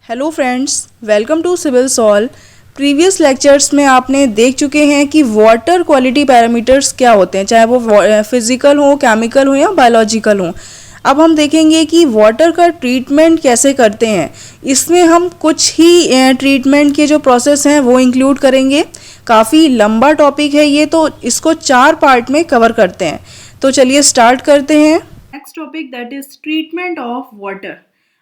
Hello friends, welcome to civil solve. Previous lectures में आपने देख चुके हैं कि वाटर क्वालिटी पैरामीटर्स क्या होते हैं, चाहे वो फिजिकल हो, केमिकल हो या बायोलॉजिकल हो। अब हम देखेंगे कि वाटर का ट्रीटमेंट कैसे करते हैं। इसमें हम कुछ ही ट्रीटमेंट के जो प्रोसेस हैं वो इंक्लूड करेंगे। काफ़ी लंबा टॉपिक है ये, तो इसको 4 पार्ट में कवर करते हैं। तो चलिए स्टार्ट करते हैं। Next topic that is treatment of water.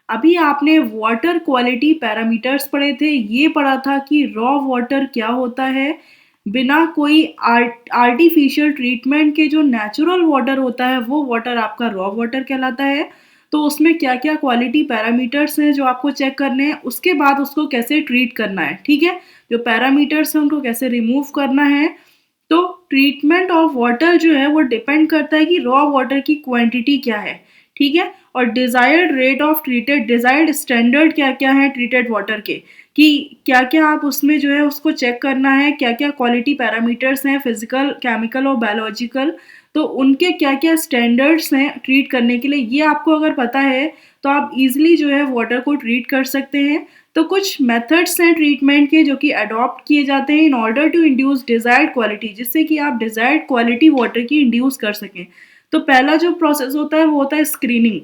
अभी आपने वाटर क्वालिटी पैरामीटर्स पढ़े थे। ये पढ़ा था कि रॉ वाटर क्या होता है। बिना कोई आर्टिफिशियल ट्रीटमेंट के जो नेचुरल वाटर होता है वो वाटर आपका रॉ वाटर कहलाता है। तो उसमें क्या क्या क्वालिटी पैरामीटर्स हैं जो आपको चेक करने हैं, उसके बाद उसको कैसे ट्रीट करना है। ठीक है, जो पैरामीटर्स हैं उनको कैसे रिमूव करना है। तो ट्रीटमेंट ऑफ वाटर जो है वो डिपेंड करता है कि रॉ वाटर की क्वांटिटी क्या है। ठीक है, और desired rate of treated, desired standard क्या क्या है ट्रीटेड वाटर के, कि क्या क्या आप उसमें जो है उसको चेक करना है, क्या क्या क्वालिटी पैरामीटर्स हैं फिजिकल, केमिकल और बायोलॉजिकल। तो उनके क्या क्या स्टैंडर्ड्स हैं ट्रीट करने के लिए, ये आपको अगर पता है तो आप इजीली जो है वाटर को ट्रीट कर सकते हैं। तो कुछ मेथड्स हैं ट्रीटमेंट के जो कि अडॉप्ट किए जाते हैं in order to induce desired quality, जिससे कि आप डिजायर्ड क्वालिटी वाटर की इंड्यूस कर सकें। तो पहला जो प्रोसेस होता है वो होता है screening,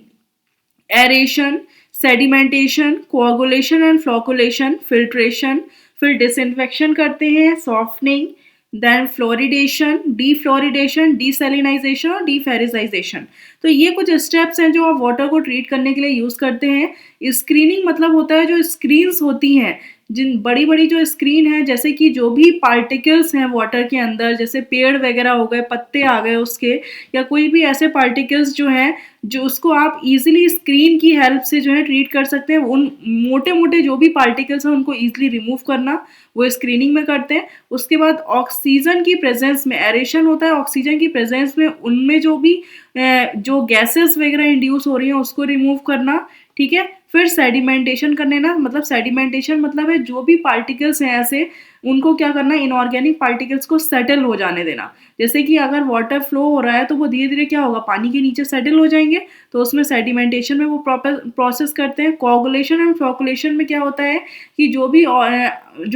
aeration, sedimentation, coagulation and flocculation, filtration, फिर डिसइंफेक्शन करते हैं, सॉफ्टनिंग, देन फ्लोरिडेशन, डीफ्लोरिडेशन, डीसैलिनाइजेशन और डीफेरिजाइजेशन। तो ये कुछ स्टेप्स हैं जो आप वाटर को ट्रीट करने के लिए यूज करते हैं। स्क्रीनिंग मतलब होता है जो स्क्रीन्स होती हैं, जिन बड़ी बड़ी जो स्क्रीन है, जैसे कि जो भी पार्टिकल्स हैं वाटर के अंदर, जैसे पेड़ वगैरह हो गए, पत्ते आ गए उसके, या कोई भी ऐसे पार्टिकल्स जो हैं जो उसको आप इजीली स्क्रीन की हेल्प से जो है ट्रीट कर सकते हैं। उन मोटे मोटे जो भी पार्टिकल्स हैं उनको इजीली रिमूव करना वो स्क्रीनिंग में करते हैं। उसके बाद ऑक्सीजन की प्रेजेंस में, एरेशन होता है, ऑक्सीजन की प्रेजेंस में उनमें जो भी जो गैसेस वगैरह इंड्यूस हो रही हैं उसको रिमूव करना। ठीक है, फिर सेडिमेंटेशन करने ना, मतलब सेडिमेंटेशन मतलब है जो भी पार्टिकल्स हैं ऐसे, उनको क्या करना, इनऑर्गेनिक पार्टिकल्स को सेटल हो जाने देना। जैसे कि अगर वाटर फ्लो हो रहा है तो वो धीरे धीरे क्या होगा, पानी के नीचे सेटल हो जाएंगे। तो उसमें सेडिमेंटेशन में वो प्रॉपर प्रोसेस करते हैं। कोआगुलेशन एंड फ्लोकुलेशन में क्या होता है कि जो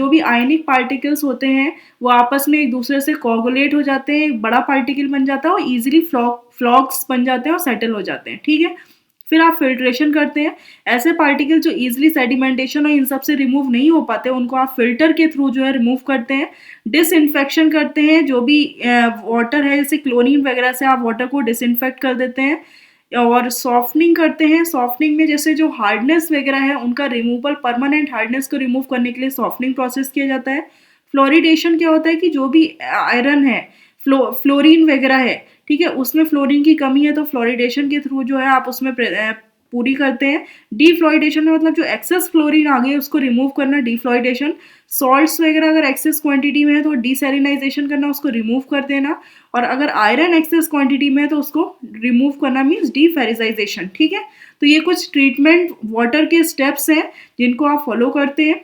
भी आयनिक पार्टिकल्स होते हैं वो आपस में एक दूसरे से कोआगुलेट हो जाते हैं, एक बड़ा पार्टिकल बन जाता है और इजीली फ्लॉक्स बन जाते हैं और सेटल हो जाते हैं। ठीक है, फिर आप फिल्ट्रेशन करते हैं। ऐसे पार्टिकल जो इजीली सेडिमेंटेशन और इन सब से रिमूव नहीं हो पाते उनको आप फिल्टर के थ्रू जो है रिमूव करते हैं। डिसइंफेक्शन करते हैं, जो भी वाटर है जैसे क्लोरीन वगैरह से आप वाटर को डिसइंफेक्ट कर देते हैं। और सॉफ्टनिंग करते हैं। सॉफ्टनिंग में जैसे जो हार्डनेस वगैरह है उनका रिमूवल, परमानेंट हार्डनेस को रिमूव करने के लिए सॉफ्टनिंग प्रोसेस किया जाता है। फ्लोरिडेशन क्या होता है कि जो भी आयरन है, फ्लोरीन वगैरह है, ठीक है, उसमें फ्लोरीन की कमी है तो फ्लोरिडेशन के थ्रू जो है आप उसमें पूरी करते हैं। डीफ्लोरिडेशन में मतलब जो एक्सेस फ्लोरीन आ गई है उसको रिमूव करना, डीफ्लोरिडेशन। सॉल्ट्स वगैरह अगर एक्सेस क्वांटिटी में है तो डीसैलिनाइजेशन करना, उसको रिमूव कर देना। और अगर आयरन एक्सेस क्वांटिटी में है तो उसको रिमूव करना मीन्स डीफेरिजाइजेशन। ठीक है, तो ये कुछ ट्रीटमेंट वाटर के स्टेप्स हैं जिनको आप फॉलो करते हैं।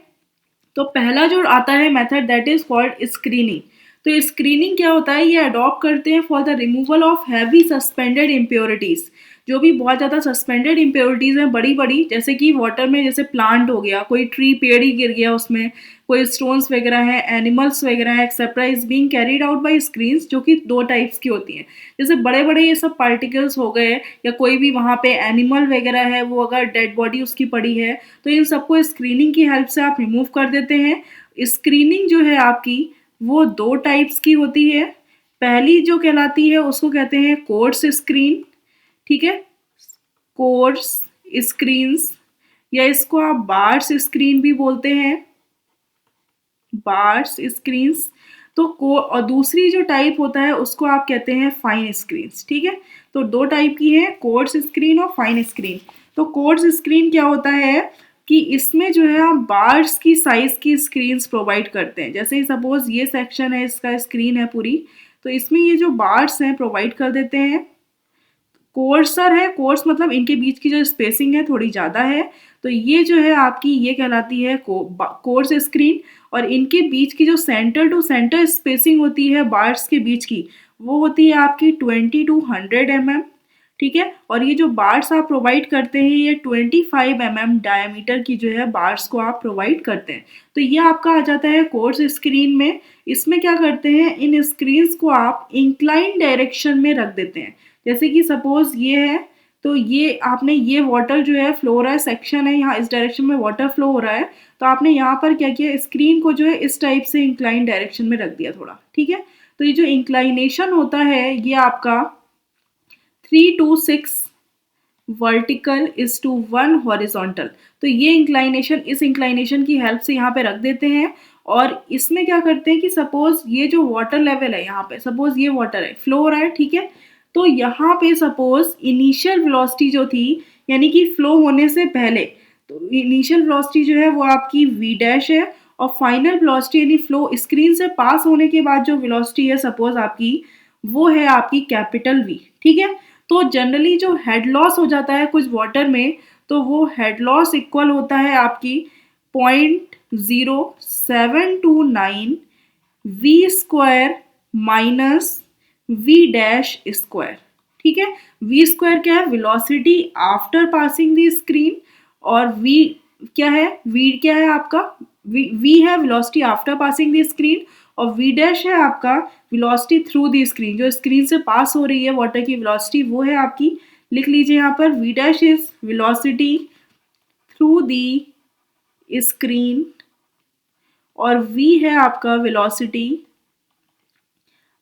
तो पहला जो आता है method that is called screening. तो स्क्रीनिंग क्या होता है, ये अडॉप्ट करते हैं for the removal of heavy suspended impurities. जो भी बहुत ज़्यादा सस्पेंडेड इम्प्योरिटीज हैं बड़ी बड़ी, जैसे कि वाटर में जैसे प्लांट हो गया, कोई ट्री पेड़ ही गिर गया उसमें, कोई स्टोन्स वगैरह हैं, एनिमल्स वगैरह हैं, etcetera is being carried out by screens, जो कि 2 टाइप्स की होती हैं। जैसे बड़े बड़े ये सब पार्टिकल्स हो गए, या कोई भी वहाँ पे एनिमल वगैरह है वो अगर डेड बॉडी उसकी पड़ी है तो इन सबको स्क्रीनिंग की हेल्प से आप रिमूव कर देते हैं। स्क्रीनिंग जो है आपकी वो 2 टाइप्स की होती है। पहली जो कहलाती है उसको कहते हैं कोर्स स्क्रीन। ठीक है, कोर्स स्क्रीन्स, या इसको आप बार्स स्क्रीन भी बोलते हैं, बार्स स्क्रीन्स। तो और दूसरी जो टाइप होता है उसको आप कहते हैं फाइन स्क्रीन्स। ठीक है, तो 2 टाइप की है, कोर्स स्क्रीन और फाइन स्क्रीन। तो कोर्स स्क्रीन क्या होता है कि इसमें जो है आप बार्स की साइज की स्क्रीन्स प्रोवाइड करते हैं। जैसे सपोज ये सेक्शन है, इसका स्क्रीन है पूरी, तो इसमें ये जो बार्स हैं प्रोवाइड कर देते हैं। कोर्सर है, कोर्स मतलब इनके बीच की जो स्पेसिंग है थोड़ी ज़्यादा है, तो ये जो है आपकी ये कहलाती है कोर्स स्क्रीन। और इनके बीच की जो सेंटर टू सेंटर स्पेसिंग होती है बार्स के बीच की, वो होती है आपकी 20 to 100 mm। ठीक है। और ये जो बार्स आप प्रोवाइड करते हैं ये 25 mm डायमीटर की जो है बार्स को आप प्रोवाइड करते हैं। तो ये आपका आ जाता है कोर्स स्क्रीन में। इसमें क्या करते हैं, इन स्क्रीन्स को आप इंक्लाइन डायरेक्शन में रख देते हैं। जैसे कि सपोज ये है, तो ये आपने ये वाटर जो है फ्लो हो रहा है, सेक्शन है यहाँ, इस डायरेक्शन में वाटर फ्लो हो रहा है, तो आपने यहाँ पर क्या किया, स्क्रीन को जो है इस टाइप से इंक्लाइन डायरेक्शन में रख दिया थोड़ा, ठीक है। तो ये जो इंक्लाइनेशन होता है ये आपका 3 to 6 vertical is to 1 horizontal. तो ये इंक्लाइनेशन, इस इंक्लाइनेशन की हेल्प से यहाँ पे रख देते हैं। और इसमें क्या करते हैं कि सपोज ये जो वाटर लेवल है यहाँ पे, सपोज ये वाटर है, फ्लो हो रहा है, ठीक है। तो यहाँ पे सपोज इनिशियल वेलोसिटी जो थी, यानी कि फ्लो होने से पहले, तो इनिशियल वेलोसिटी जो है वो आपकी v डैश है, और फाइनल वेलोसिटी यानी फ्लो स्क्रीन से पास होने के बाद जो वेलोसिटी है सपोज आपकी, वो है आपकी कैपिटल V, ठीक है। तो जनरली जो हेड लॉस हो जाता है कुछ वाटर में, तो वो हेड लॉस इक्वल होता है आपकी 0.0729 V square minus V dash square, ठीक है। वी स्क्वायर क्या है, velocity after passing the screen, और वी क्या है, वी क्या है आपका, वी है velocity after passing the screen, और वी डैश है आपका वेलोसिटी थ्रू द स्क्रीन, जो स्क्रीन से पास हो रही है वाटर की वेलोसिटी, वो है आपकी, लिख लीजिए यहाँ पर, V dash is velocity through the screen, और वी है आपका velocity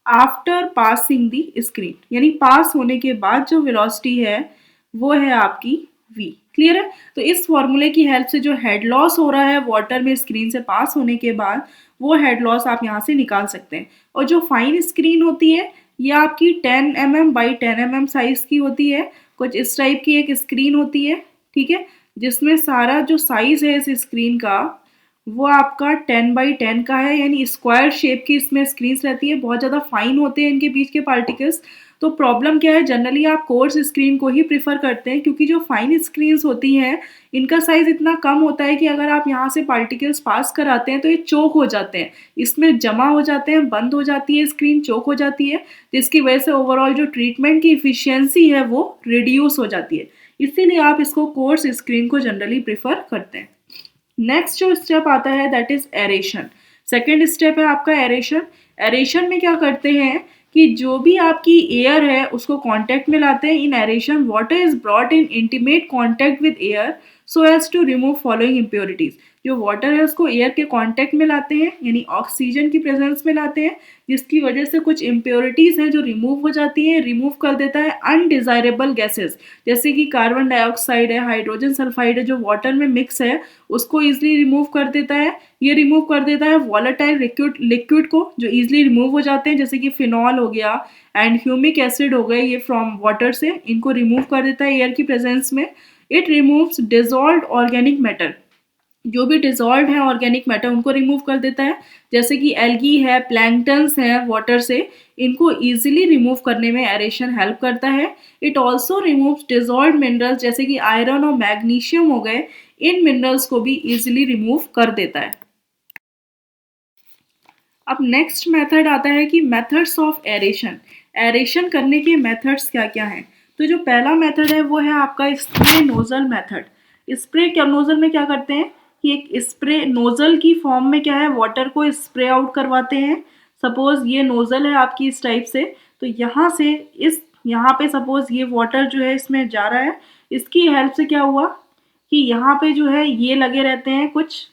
after passing the screen, यानी पास होने के बाद जो वेलोसिटी है वो है आपकी v। क्लियर है। तो इस फॉर्मूले की हेल्प से जो हेड लॉस हो रहा है वाटर में स्क्रीन से पास होने के बाद, वो हेड लॉस आप यहाँ से निकाल सकते हैं। और जो फाइन स्क्रीन होती है ये आपकी 10 mm बाई 10 mm साइज की होती है, कुछ इस टाइप की एक स्क्रीन होती है, ठीक है, जिसमें सारा जो साइज है इस स्क्रीन का वो आपका 10 बाई 10 का है, यानी स्क्वायर शेप की इसमें स्क्रीन्स रहती है, बहुत ज़्यादा फाइन होते हैं इनके बीच के पार्टिकल्स। तो प्रॉब्लम क्या है, जनरली आप कोर्स स्क्रीन को ही प्रिफर करते हैं, क्योंकि जो फाइन स्क्रीन्स होती हैं इनका साइज इतना कम होता है कि अगर आप यहाँ से पार्टिकल्स पास कराते हैं तो ये चोक हो जाते हैं, इसमें जमा हो जाते हैं, बंद हो जाती है स्क्रीन, चोक हो जाती है, जिसकी वजह से ओवरऑल जो ट्रीटमेंट की इफिशियंसी है वो रिड्यूस हो जाती है। इसीलिए आप इसको कोर्स स्क्रीन को जनरली प्रिफर करते हैं। नेक्स्ट जो स्टेप आता है that is aeration. Second step है आपका एरेशन। एरेशन में क्या करते हैं कि जो भी आपकी एयर है उसको कांटेक्ट में लाते हैं। In aeration water is brought in intimate contact with air so as to remove following impurities. जो वाटर है उसको एयर के कांटेक्ट में लाते हैं, यानी ऑक्सीजन की प्रेजेंस में लाते हैं, जिसकी वजह से कुछ इम्प्योरिटीज हैं जो रिमूव हो जाती हैं। रिमूव कर देता है अनडिजायरेबल गैसेस, जैसे कि कार्बन डाइऑक्साइड है, हाइड्रोजन सल्फाइड है, जो वाटर में मिक्स है उसको ईजिली रिमूव कर देता है। ये रिमूव कर देता है वॉलेटाइल लिक्विड को, जो ईजिली रिमूव हो जाते हैं, जैसे कि फिनॉल हो गया एंड ह्यूमिक एसिड हो गए, ये फ्रॉम वाटर से, इनको रिमूव कर देता है एयर की प्रेजेंस में। It removes dissolved organic matter, जो भी डिजॉल्व है ऑर्गेनिक मैटर उनको रिमूव कर देता है, जैसे कि एल्गी है, प्लैंक्टन्स हैं वाटर से, इनको इजीली रिमूव करने में एरेशन हेल्प करता है। It also removes dissolve minerals, जैसे कि आयरन और मैग्नीशियम हो गए, इन मिनरल्स को भी इजीली रिमूव कर देता है। अब नेक्स्ट मेथड आता है कि मेथड्स ऑफ एरेशन। एरेशन करने के मेथड्स क्या क्या हैं। तो जो पहला मेथड है वो है आपका स्प्रे नोजल मेथड। स्प्रे क्या, नोजल में क्या करते हैं कि एक स्प्रे नोजल की फॉर्म में क्या है वाटर को स्प्रे आउट करवाते हैं। सपोज ये नोजल है आपकी इस टाइप से, तो यहाँ से इस यहाँ पे सपोज ये वाटर जो है इसमें जा रहा है, इसकी हेल्प से क्या हुआ कि यहाँ पे जो है ये लगे रहते हैं कुछ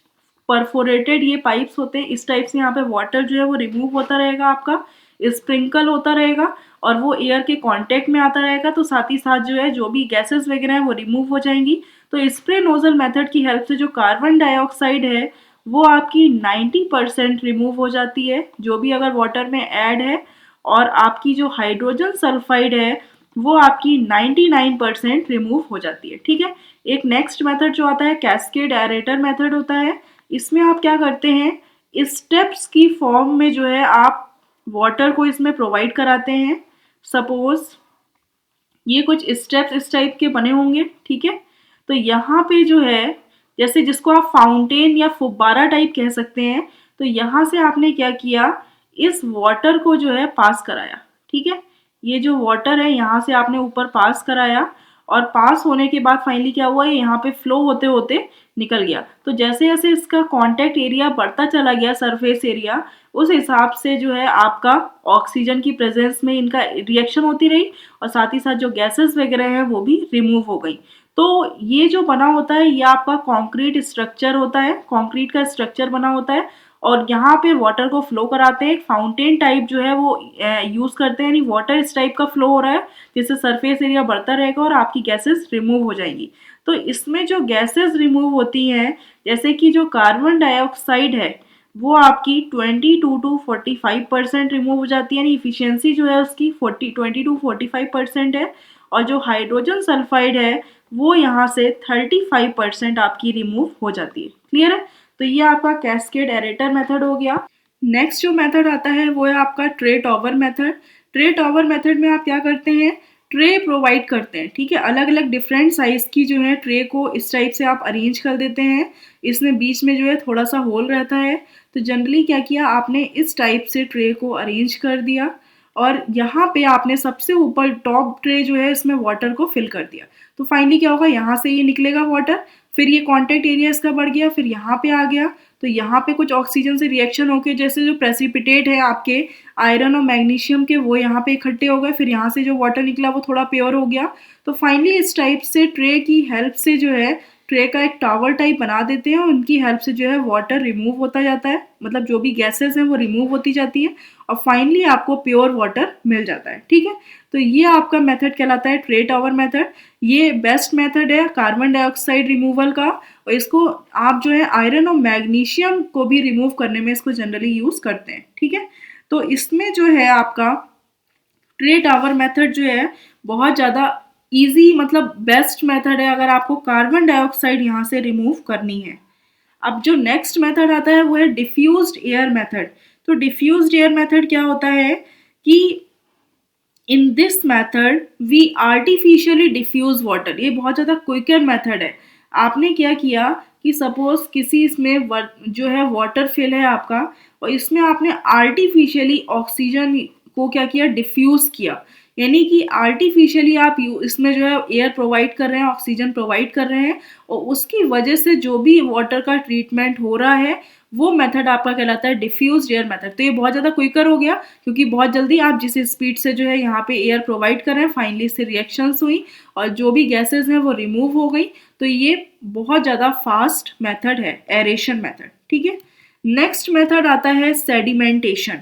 परफोरेटेड ये पाइप्स होते हैं, इस टाइप से यहाँ पे वाटर जो है वो रिमूव होता रहेगा आपका, स्प्रिंकल होता रहेगा और वो एयर के कांटेक्ट में आता रहेगा, तो साथ ही साथ जो है जो भी गैसेस वगैरह हैं वो रिमूव हो जाएंगी। तो स्प्रे नोजल मेथड की हेल्प से जो कार्बन डाइऑक्साइड है वो आपकी 90% रिमूव हो जाती है, जो भी अगर वाटर में ऐड है, और आपकी जो हाइड्रोजन सल्फाइड है वो आपकी 99% रिमूव हो जाती है। ठीक है। एक नेक्स्ट मेथड जो आता है कैस्केड एरेटर मेथड होता है। इसमें आप क्या करते हैं, स्टेप्स की फॉर्म में जो है आप वाटर को इसमें प्रोवाइड कराते हैं। सपोज ये कुछ स्टेप्स इस टाइप के बने होंगे, ठीक है। तो यहाँ पे जो है जैसे जिसको आप फाउंटेन या फुब्बारा टाइप कह सकते हैं, तो यहाँ से आपने क्या किया, इस वाटर को जो है पास कराया, ठीक है। ये जो वाटर है यहाँ से आपने ऊपर पास कराया और पास होने के बाद फाइनली क्या हुआ, ये यहाँ पे फ्लो होते होते निकल गया। तो जैसे जैसे इसका कांटेक्ट एरिया बढ़ता चला गया, सरफेस एरिया, उस हिसाब से जो है आपका ऑक्सीजन की प्रेजेंस में इनका रिएक्शन होती रही और साथ ही साथ जो गैसेस वगैरह हैं वो भी रिमूव हो गई। तो ये जो बना होता है ये आपका कंक्रीट स्ट्रक्चर होता है, कंक्रीट का स्ट्रक्चर बना होता है और यहाँ पे वाटर को फ्लो कराते हैं। एक फाउंटेन टाइप जो है वो यूज करते हैं, यानी वाटर इस टाइप का फ्लो हो रहा है जिससे सरफेस एरिया बढ़ता रहेगा और आपकी गैसेस रिमूव हो जाएंगी। तो इसमें जो गैसेस रिमूव होती हैं, जैसे कि जो कार्बन डाइऑक्साइड है वो आपकी 22 टू 45% रिमूव हो जाती है, यानी इफिशियंसी जो है उसकी 22 टू 45% है। और जो हाइड्रोजन सल्फाइड है वो यहाँ से 35% आपकी रिमूव हो जाती है। क्लियर है? तो ये आपका कैस्केड एरेटर मेथड हो गया। नेक्स्ट जो मेथड आता है वो है आपका tray tower method. Tray tower method में आप क्या करते हैं, ट्रे प्रोवाइड करते हैं, ठीक है। अलग अलग डिफरेंट साइज की जो है ट्रे को इस टाइप से आप अरेंज कर देते हैं। इसमें बीच में जो है थोड़ा सा होल रहता है। तो जनरली क्या किया आपने, इस टाइप से ट्रे को अरेंज कर दिया और यहाँ पे आपने सबसे ऊपर टॉप ट्रे जो है इसमें वाटर को फिल कर दिया। तो फाइनली क्या होगा, यहाँ से ये निकलेगा वाटर, फिर ये कॉन्टेक्ट एरिया इसका बढ़ गया, फिर यहाँ पे आ गया। तो यहाँ पे कुछ ऑक्सीजन से रिएक्शन होके जैसे जो प्रेसिपिटेट है आपके आयरन और मैग्नीशियम के वो यहाँ पे इकट्ठे हो गए, फिर यहाँ से जो वाटर निकला वो थोड़ा प्योर हो गया। तो फाइनली इस टाइप से ट्रे की हेल्प से जो है ट्रे का एक टावर टाइप बना देते हैं और उनकी हेल्प से जो है वाटर रिमूव होता जाता है, मतलब जो भी गैसेस हैं वो रिमूव होती जाती हैं और फाइनली आपको प्योर वाटर मिल जाता है। ठीक है, तो ये आपका मेथड कहलाता है ट्रे टावर मेथड। ये बेस्ट मेथड है कार्बन डाइऑक्साइड रिमूवल का और इसको आप जो है आयरन और मैग्नीशियम को भी रिमूव करने में इसको जनरली यूज करते हैं। ठीक है, तो इसमें जो है आपका ट्रे टावर मेथड जो है बहुत ज़्यादा इजी, मतलब बेस्ट मेथड है अगर आपको कार्बन डाइऑक्साइड यहाँ से रिमूव करनी है। अब जो नेक्स्ट मेथड आता है वो है डिफ्यूज्ड एयर मेथड। तो डिफ्यूज्ड एयर मेथड क्या होता है कि in this method we artificially diffuse water. ये बहुत ज़्यादा क्विकर मेथड है। आपने क्या किया कि सपोज किसी इसमें जो है वाटर फिल है आपका और इसमें आपने आर्टिफिशियली ऑक्सीजन को क्या किया, डिफ्यूज किया, यानी कि आर्टिफिशियली आप इसमें जो है एयर प्रोवाइड कर रहे हैं, ऑक्सीजन प्रोवाइड कर रहे हैं और उसकी वजह से जो भी वाटर का ट्रीटमेंट हो रहा है वो मेथड आपका कहलाता है डिफ्यूज्ड एयर मेथड। तो ये बहुत ज़्यादा क्विकर हो गया क्योंकि बहुत जल्दी आप जिस स्पीड से जो है यहाँ पे एयर प्रोवाइड कर रहे हैं फाइनली इससे रिएक्शंस हुई और जो भी गैसेस हैं वो रिमूव हो गई। तो ये बहुत ज़्यादा फास्ट मेथड है एरेशन मेथड। ठीक है, नेक्स्ट मेथड आता है सेडिमेंटेशन।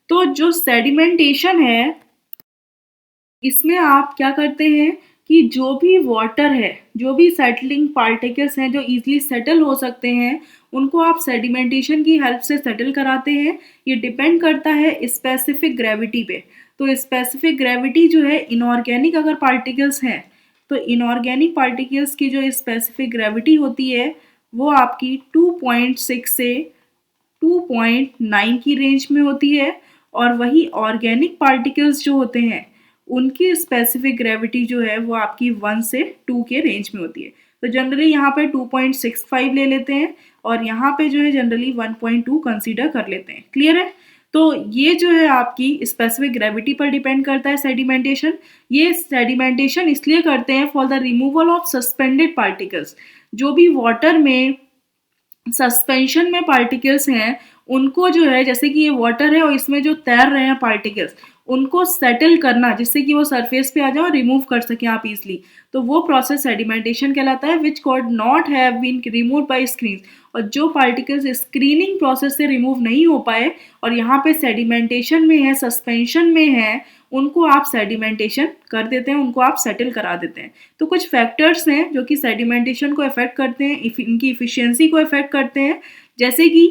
तो जो सेडिमेंटेशन है इसमें आप क्या करते हैं कि जो भी वाटर है, जो भी सेटलिंग पार्टिकल्स हैं जो इजीली सेटल हो सकते हैं, उनको आप सेडिमेंटेशन की हेल्प से सेटल कराते हैं। ये डिपेंड करता है स्पेसिफिक ग्रेविटी पे। तो स्पेसिफिक ग्रेविटी जो है इनऑर्गेनिक अगर पार्टिकल्स हैं तो इनऑर्गेनिक पार्टिकल्स की जो स्पेसिफिक ग्रेविटी होती है वो आपकी 2.6 से 2.9 की रेंज में होती है और वही ऑर्गेनिक पार्टिकल्स जो होते हैं उनकी स्पेसिफिक ग्रेविटी जो है वो आपकी 1 से 2 के रेंज में होती है। तो जनरली यहाँ पे 2.65 ले लेते हैं और यहाँ पे जो है जनरली 1.2 कंसीडर कर लेते हैं। क्लियर है? तो ये जो है आपकी स्पेसिफिक ग्रेविटी पर डिपेंड करता है सेडिमेंटेशन। ये सेडिमेंटेशन इसलिए करते हैं for the removal of suspended particles. जो भी वाटर में सस्पेंशन में पार्टिकल्स हैं उनको जो है, जैसे कि ये वाटर है और इसमें जो तैर रहे हैं पार्टिकल्स, उनको सेटल करना जिससे कि वो सरफेस पे आ जाए और रिमूव कर सकें आप इजली, तो वो प्रोसेस सेडिमेंटेशन कहलाता है which could not have been remove by screen. और जो पार्टिकल्स स्क्रीनिंग प्रोसेस से रिमूव नहीं हो पाए और यहाँ पे सेडिमेंटेशन में है, सस्पेंशन में है, उनको आप सेडिमेंटेशन कर देते हैं, उनको आप सेटल करा देते हैं। तो कुछ फैक्टर्स हैं जो कि सेडिमेंटेशन को अफेक्ट करते हैं, इनकी इफिशियंसी को अफेक्ट करते हैं। जैसे कि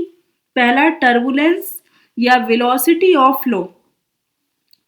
पहला टर्बुलेंस या वेलोसिटी ऑफ फ्लो।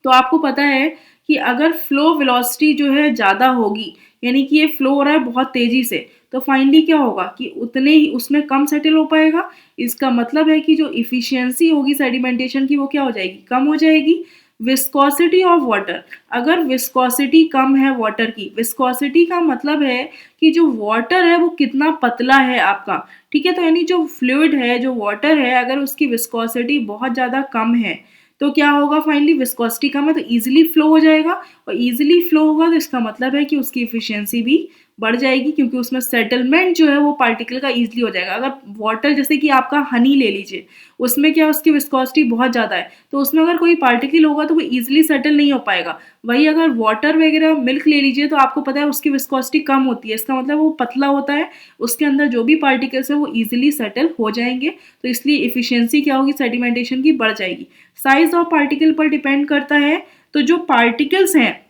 तो आपको पता है कि अगर फ्लो वेलोसिटी जो है ज़्यादा होगी, यानी कि ये फ्लो हो रहा है बहुत तेज़ी से, तो फाइनली क्या होगा कि उतने ही उसमें कम सेटल हो पाएगा। इसका मतलब है कि जो इफिशियंसी होगी सेडिमेंटेशन की वो क्या हो जाएगी, कम हो जाएगी। विस्कोसिटी ऑफ वाटर, अगर विस्कोसिटी कम है वाटर की, विस्कोसिटी का मतलब है कि जो वाटर है वो कितना पतला है आपका, ठीक है। तो यानी जो फ्लूइड है, जो वाटर है, अगर उसकी विस्कोसिटी बहुत ज़्यादा कम है तो क्या होगा, फाइनली विस्कोसिटी कम है तो ईजिली फ्लो हो जाएगा, और ईजिली फ्लो होगा तो इसका मतलब है कि उसकी इफिशियंसी भी बढ़ जाएगी, क्योंकि उसमें सेटलमेंट जो है वो पार्टिकल का ईजिली हो जाएगा। अगर वाटर, जैसे कि आपका हनी ले लीजिए, उसमें क्या उसकी विस्कोसिटी बहुत ज़्यादा है, तो उसमें अगर कोई पार्टिकल होगा तो वो ईजिली सेटल नहीं हो पाएगा। वही अगर वाटर वगैरह मिल्क ले लीजिए तो आपको पता है उसकी विस्कोसिटी कम होती है, इसका मतलब वो पतला होता है, उसके अंदर जो भी पार्टिकल्स है वो ईजिली सेटल हो जाएंगे, तो इसलिए इफिशियंसी क्या होगी, सेडिमेंटेशन की बढ़ जाएगी। साइज ऑफ पार्टिकल पर डिपेंड करता है, तो जो पार्टिकल्स हैं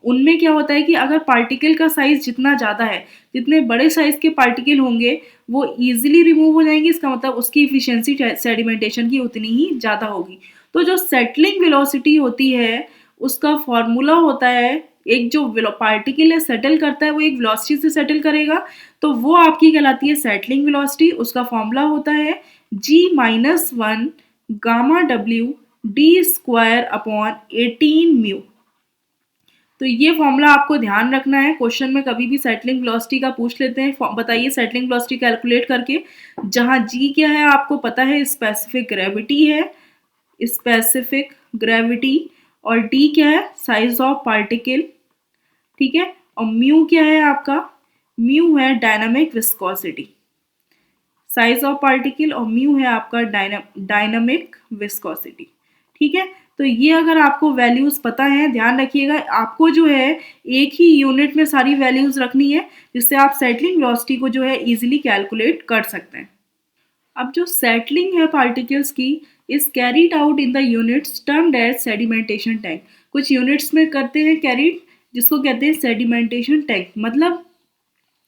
उनमें क्या होता है कि अगर पार्टिकल का साइज जितना ज़्यादा है, जितने बड़े साइज के पार्टिकल होंगे वो इजीली रिमूव हो जाएंगे, इसका मतलब उसकी इफिशियंसी सेडिमेंटेशन की उतनी ही ज़्यादा होगी। तो जो सेटलिंग वेलोसिटी होती है उसका फॉर्मूला होता है, एक जो पार्टिकल है सेटल करता है वो एक वेलोसिटी से सेटल करेगा, तो वो आपकी कहलाती है सेटलिंग वेलोसिटी। उसका फॉर्मूला होता है G-1 gamma W D square upon 18 mu. तो ये फॉर्मूला आपको ध्यान रखना है, क्वेश्चन में कभी भी सेटलिंग वेलोसिटी का पूछ लेते हैं, बताइए सेटलिंग वेलोसिटी कैलकुलेट करके। जहाँ जी क्या है आपको पता है, स्पेसिफिक ग्रेविटी है, स्पेसिफिक ग्रेविटी, और डी क्या है, साइज ऑफ पार्टिकल, ठीक है, और म्यू क्या है आपका, म्यू है dynamic viscosity, size of particle, और म्यू है आपका डायनामिक विस्कोसिटी, ठीक है। तो ये अगर आपको वैल्यूज पता है, ध्यान रखिएगा, आपको जो है एक ही यूनिट में सारी वैल्यूज रखनी है, जिससे आप सेटलिंग वेलोसिटी को जो है इजीली कैलकुलेट कर सकते हैं। अब जो सेटलिंग है पार्टिकल्स की is carried out in the units termed as sedimentation tank. कुछ यूनिट्स में करते हैं कैरीड, जिसको कहते हैं सेडिमेंटेशन टैंक, मतलब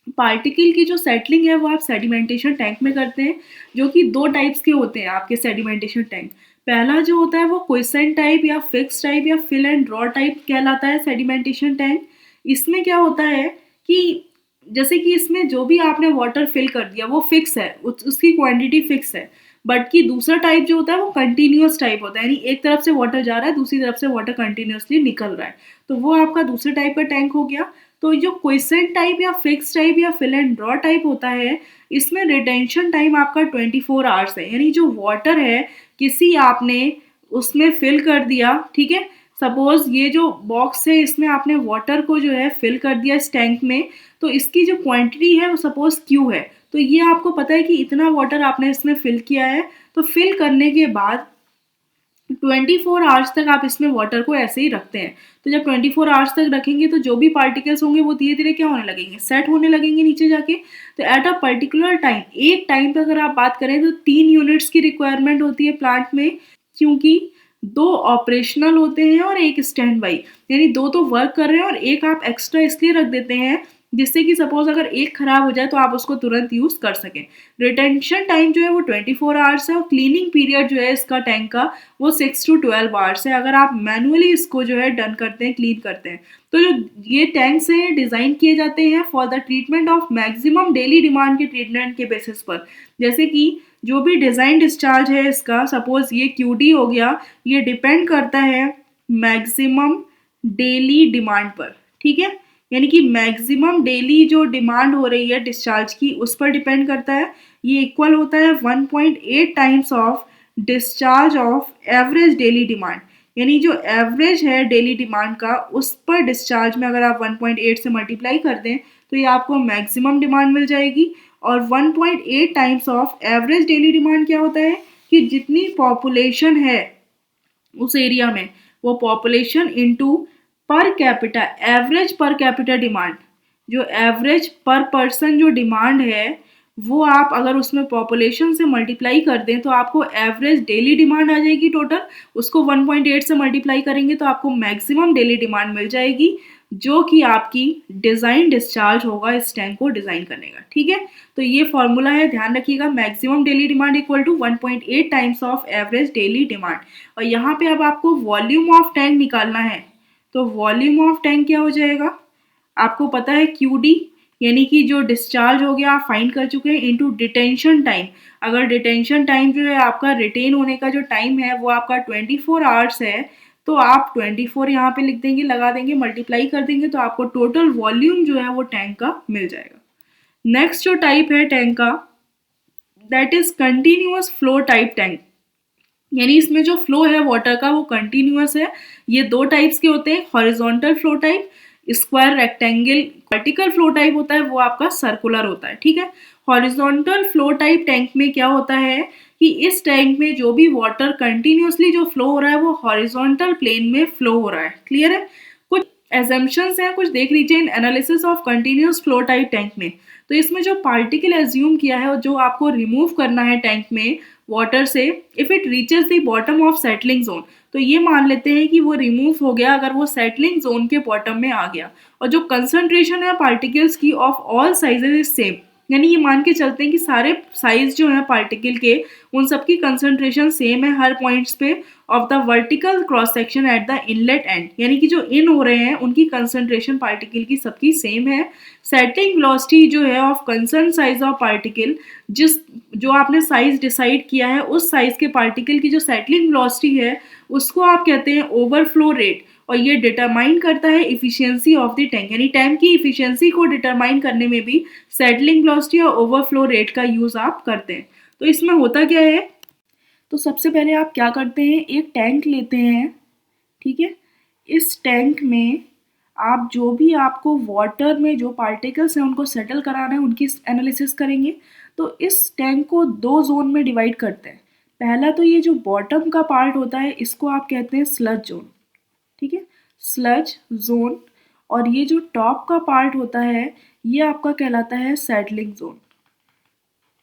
पार्टिकल की जो सेटलिंग है वो आप सेडिमेंटेशन टैंक में करते हैं, जो कि दो टाइप्स के होते हैं आपके सेडिमेंटेशन टैंक। पहला जो होता है वो क्विसेंट टाइप या फिक्स टाइप या फिल एंड ड्रॉ टाइप कहलाता है सेडिमेंटेशन टैंक। इसमें क्या होता है कि जैसे कि इसमें जो भी आपने वाटर फिल कर दिया वो फिक्स है, उसकी क्वांटिटी फिक्स है, बट कि दूसरा टाइप जो होता है वो कंटिन्यूअस टाइप होता है, यानी एक तरफ से वाटर जा रहा है, दूसरी तरफ से वाटर कंटिन्यूअसली निकल रहा है, तो वो आपका दूसरे टाइप का टैंक हो गया। तो जो क्विसेंट टाइप या फिक्स टाइप या फिल एंड ड्रॉ टाइप होता है, इसमें रिटेंशन टाइम आपका 24 आवर्स है, यानी जो वाटर है किसी आपने उसमें फिल कर दिया, ठीक है, सपोज ये जो बॉक्स है इसमें आपने वाटर को जो है फिल कर दिया इस टैंक में, तो इसकी जो क्वांटिटी है वो सपोज क्यू है, तो ये आपको पता है कि इतना वाटर आपने इसमें फिल किया है, तो फिल करने के बाद 24 आवर्स तक आप इसमें वाटर को ऐसे ही रखते हैं। तो जब 24 आवर्स तक रखेंगे तो जो भी पार्टिकल्स होंगे वो धीरे धीरे क्या होने लगेंगे, सेट होने लगेंगे नीचे जाके। तो एट अ पर्टिकुलर टाइम, एक टाइम पे अगर आप बात करें तो 3 यूनिट्स की रिक्वायरमेंट होती है प्लांट में, क्योंकि 2 ऑपरेशनल होते हैं और एक स्टैंड बाई, यानी 2 तो वर्क कर रहे हैं और एक आप एक्स्ट्रा इसलिए रख देते हैं जिससे कि सपोज अगर एक खराब हो जाए तो आप उसको तुरंत यूज कर सकें। रिटेंशन टाइम जो है वो 24 आवर्स है, और क्लीनिंग पीरियड जो है इसका टैंक का वो 6 to 12 आवर्स है, अगर आप मैनुअली इसको जो है डन करते हैं, क्लीन करते हैं। तो जो ये टैंक्स हैं डिज़ाइन किए जाते हैं for the treatment of maximum daily demand के ट्रीटमेंट के बेसिस पर, जैसे कि जो भी डिज़ाइन डिस्चार्ज है इसका, सपोज ये QD हो गया, ये डिपेंड करता है मैक्सिमम डेली डिमांड पर, ठीक है, यानी कि मैक्सिमम डेली जो डिमांड हो रही है डिस्चार्ज की उस पर डिपेंड करता है। ये इक्वल होता है 1.8 times of discharge of average daily demand, यानी जो एवरेज है डेली डिमांड का उस पर डिस्चार्ज में अगर आप 1.8 से मल्टीप्लाई कर दें तो ये आपको मैक्सिमम डिमांड मिल जाएगी। और 1.8 times of average daily demand क्या होता है कि जितनी पॉपुलेशन है उस एरिया में वो population into per capita, average per capita demand, जो एवरेज पर पर्सन जो डिमांड है वो आप अगर उसमें पॉपुलेशन से मल्टीप्लाई कर दें तो आपको एवरेज डेली डिमांड आ जाएगी टोटल, उसको 1.8 से मल्टीप्लाई करेंगे तो आपको मैक्सिमम डेली डिमांड मिल जाएगी, जो कि आपकी डिज़ाइन डिस्चार्ज होगा इस टैंक को डिज़ाइन करने का, ठीक है। तो ये फॉर्मूला है, ध्यान रखिएगा, maximum daily demand equal to 1.8 times of average daily demand. और यहाँ पे अब आपको वॉल्यूम ऑफ टैंक निकालना है, तो वॉल्यूम ऑफ टैंक क्या हो जाएगा, आपको पता है QD, यानी कि जो डिस्चार्ज हो गया आप फाइंड कर चुके हैं, इनटू डिटेंशन टाइम। अगर डिटेंशन टाइम जो है आपका रिटेन होने का जो टाइम है वो आपका 24 आवर्स है, तो आप 24 यहाँ पे लिख देंगे, लगा देंगे, मल्टीप्लाई कर देंगे तो आपको टोटल वॉल्यूम जो है वो टैंक का मिल जाएगा। नेक्स्ट जो टाइप है टैंक का, that is continuous flow type tank. यानी इसमें जो फ्लो है वाटर का वो कंटिन्यूअस है। ये दो टाइप्स के होते हैं, horizontal flow type, square, rectangle. Vertical flow type होता है वो आपका सर्कुलर होता है, ठीक है। हॉरिजॉन्टल फ्लो टाइप टैंक में क्या होता है कि इस टैंक में जो भी वाटर कंटिन्यूअसली जो फ्लो हो रहा है वो हॉरिजॉन्टल प्लेन में फ्लो हो रहा है, क्लियर है। कुछ एजम्पशंस हैं, कुछ देख लीजिए इन analysis of continuous flow type tank में। तो इसमें जो पार्टिकल एज्यूम किया है और जो आपको रिमूव करना है टैंक में वाटर से, if it reaches the bottom of settling zone, तो ये मान लेते हैं कि वो रिमूव हो गया अगर वो सेटलिंग जोन के बॉटम में आ गया। और जो कंसंट्रेशन है पार्टिकल्स की of all sizes is same, यानी ये मान के चलते हैं कि सारे साइज जो है पार्टिकल के उन सबकी कंसंट्रेशन सेम है हर पॉइंट्स पे of the vertical cross section at the inlet and, यानी कि जो इन हो रहे हैं उनकी कंसंट्रेशन पार्टिकल की सबकी सेम है। सेटिंग वेलोसिटी जो है of concern size of particle, जिस जो आपने साइज डिसाइड किया है उस साइज के पार्टिकल की जो सेटलिंग वेलोसिटी है उसको आप कहते हैं ओवरफ्लो रेट। और ये डिटरमाइन करता है इफिशियंसी ऑफ द टैंक, यानी टैंक की इफिशियंसी को डिटरमाइन करने में भी सेटलिंग वेलोसिटी और ओवरफ्लो रेट का यूज आप करते हैं। तो इसमें होता क्या है, तो सबसे पहले आप क्या करते हैं, एक टैंक लेते हैं, ठीक है। इस टैंक में आप जो भी आपको वाटर में जो पार्टिकल्स हैं उनको सेटल कराना है उनकी एनालिसिस करेंगे। तो इस टैंक को दो जोन में डिवाइड करते हैं। पहला तो ये जो बॉटम का पार्ट होता है इसको आप कहते हैं स्लज जोन, ठीक है, स्लज जोन। और ये जो टॉप का पार्ट होता है ये आपका कहलाता है सेटलिंग जोन।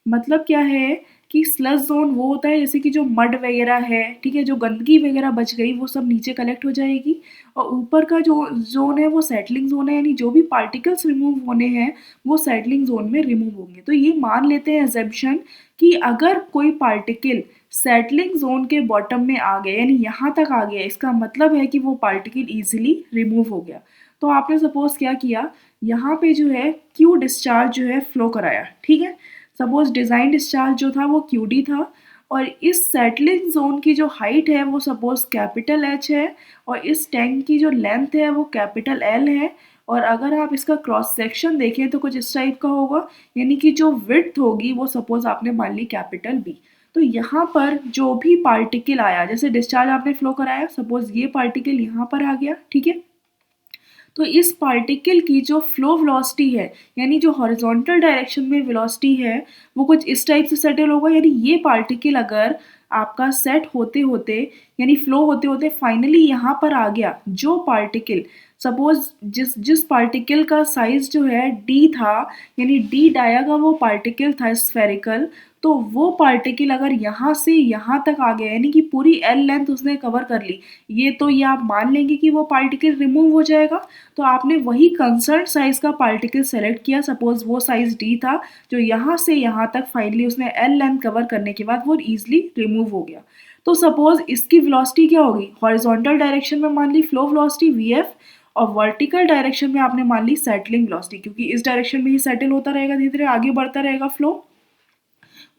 मतलब क्या है कि स्लज जोन वो होता है जैसे कि जो मड वगैरह है, ठीक है, जो गंदगी वगैरह बच गई वो सब नीचे कलेक्ट हो जाएगी। और ऊपर का जो जोन है वो सेटलिंग जोन है, यानी जो भी पार्टिकल्स रिमूव होने हैं वो सेटलिंग जोन में रिमूव होंगे। तो ये मान लेते हैं एजम्पशन कि अगर कोई पार्टिकल सेटलिंग जोन के बॉटम में आ गया यानी यहाँ तक आ गया, इसका मतलब है कि वो पार्टिकल ईजिली रिमूव हो गया। तो आपने सपोज क्या किया, यहाँ पे जो है क्यू डिस्चार्ज जो है फ्लो कराया, ठीक है। सपोज डिज़ाइन डिस्चार्ज जो था वो क्यूडी था और इस सेटलिंग जोन की जो हाइट है वो सपोज कैपिटल एच है और इस टैंक की जो लेंथ है वो कैपिटल एल है। और अगर आप इसका क्रॉस सेक्शन देखें तो कुछ इस टाइप का होगा, यानी कि जो विड्थ होगी वो सपोज आपने मान ली कैपिटल बी। तो यहाँ पर जो भी पार्टिकल आया, जैसे डिस्चार्ज आपने फ्लो कराया, सपोज ये पार्टिकल यहाँ पर आ गया, ठीक है। तो इस पार्टिकल की जो फ्लो वेलोसिटी है यानी जो हॉरिजॉन्टल डायरेक्शन में वेलोसिटी है वो कुछ इस टाइप से सेटल होगा। यानी ये पार्टिकल अगर आपका सेट होते होते यानी फ्लो होते होते फाइनली यहाँ पर आ गया, जो पार्टिकल सपोज जिस जिस पार्टिकल का साइज जो है डी था, यानी डी डाया का वो पार्टिकल था स्फेरिकल, तो वो पार्टिकल अगर यहाँ से यहाँ तक आ गया यानी कि पूरी एल लेंथ उसने कवर कर ली, ये आप मान लेंगे कि वो पार्टिकल रिमूव हो जाएगा। तो आपने वही कंसर्न साइज का पार्टिकल सेलेक्ट किया, सपोज वो साइज डी था जो यहाँ से यहाँ तक फाइनली उसने एल लेंथ कवर करने के बाद वो इजीली रिमूव हो गया। तो सपोज इसकी वेलोसिटी क्या होगी, हॉरिजॉन्टल डायरेक्शन में मान ली फ्लो वेलोसिटी वी और वर्टिकल डायरेक्शन में आपने मान ली सेटलिंग वेलोसिटी, क्योंकि इस डायरेक्शन में ही सेटल होता रहेगा, धीरे धीरे आगे बढ़ता रहेगा फ्लो।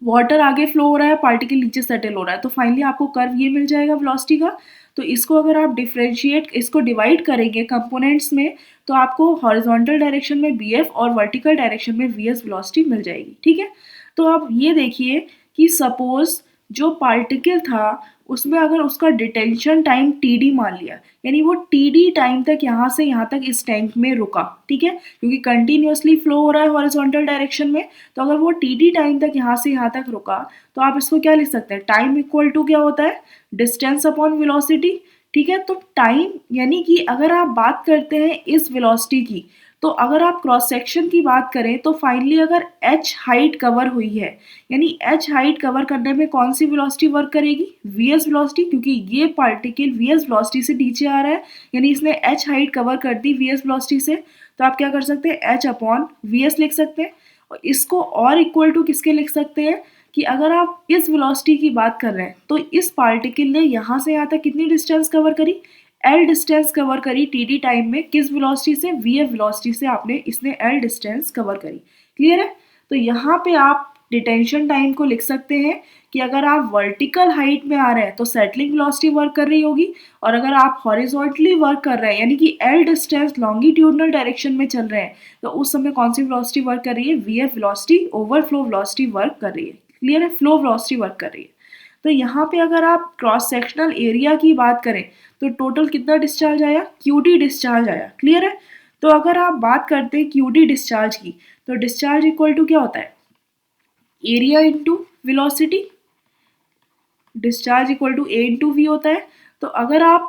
वाटर आगे फ्लो हो रहा है, पार्टिकल नीचे सेटल हो रहा है, तो फाइनली आपको कर्व ये मिल जाएगा वेलोसिटी का। तो इसको अगर आप डिफरेंशिएट इसको डिवाइड करेंगे कंपोनेंट्स में तो आपको हॉरिजॉन्टल डायरेक्शन में बी एफ और वर्टिकल डायरेक्शन में वी एस वेलोसिटी मिल जाएगी, ठीक है। तो आप ये देखिए कि सपोज जो पार्टिकल था उसमें अगर उसका डिटेंशन टाइम टी डी मान लिया, यानी वो टी डी टाइम तक यहाँ से यहाँ तक इस टैंक में रुका, ठीक है, क्योंकि कंटिन्यूसली फ्लो हो रहा है हॉरिजॉन्टल डायरेक्शन में। तो अगर वो टी डी टाइम तक यहाँ से यहाँ तक रुका तो आप इसको क्या लिख सकते हैं, टाइम इक्वल टू क्या होता है, डिस्टेंस अपॉन वेलोसिटी, ठीक है। तो टाइम यानी कि अगर आप बात करते हैं इस वेलोसिटी की, तो अगर आप क्रॉस सेक्शन की बात करें तो फाइनली अगर h हाइट कवर हुई है यानी h हाइट कवर करने में कौन सी वेलोसिटी वर्क करेगी, vs वेलोसिटी, क्योंकि ये पार्टिकल vs वेलोसिटी से नीचे आ रहा है यानी इसने h हाइट कवर कर दी vs वेलोसिटी से। तो आप क्या कर सकते हैं, h अपॉन vs लिख सकते हैं। और इसको और इक्वल टू किसके लिख सकते हैं कि अगर आप इस वेलोसिटी की बात कर रहे हैं तो इस पार्टिकल ने यहाँ से यहाँ तक कितनी डिस्टेंस कवर करी, एल डिस्टेंस कवर करी टी डी टाइम में, किस वेलोसिटी से, वी एफ वेलोसिटी से आपने इसने एल डिस्टेंस कवर करी, क्लियर है। तो यहाँ पे आप डिटेंशन टाइम को लिख सकते हैं कि अगर आप वर्टिकल हाइट में आ रहे हैं तो सेटलिंग वेलोसिटी वर्क कर रही होगी, और अगर आप हॉरिजॉन्टली वर्क कर रहे हैं यानी कि एल डिस्टेंस लॉन्गिट्यूडनल डायरेक्शन में चल रहे हैं तो उस समय कौन सी वेलोसिटी वर्क कर रही है, V F velocity overflow velocity work कर रही है, क्लियर है, फ्लो वेलोसिटी वर्क कर रही है। तो यहाँ पे अगर आप क्रॉस सेक्शनल एरिया की बात करें तो टोटल कितना डिस्चार्ज आया, क्यूडी डिस्चार्ज आया। क्लियर है। तो अगर आप बात करते हैं क्यूडी डिस्चार्ज की, तो डिस्चार्ज इक्वल टू क्या होता है, area into velocity. Discharge equal to A into V होता है। तो अगर आप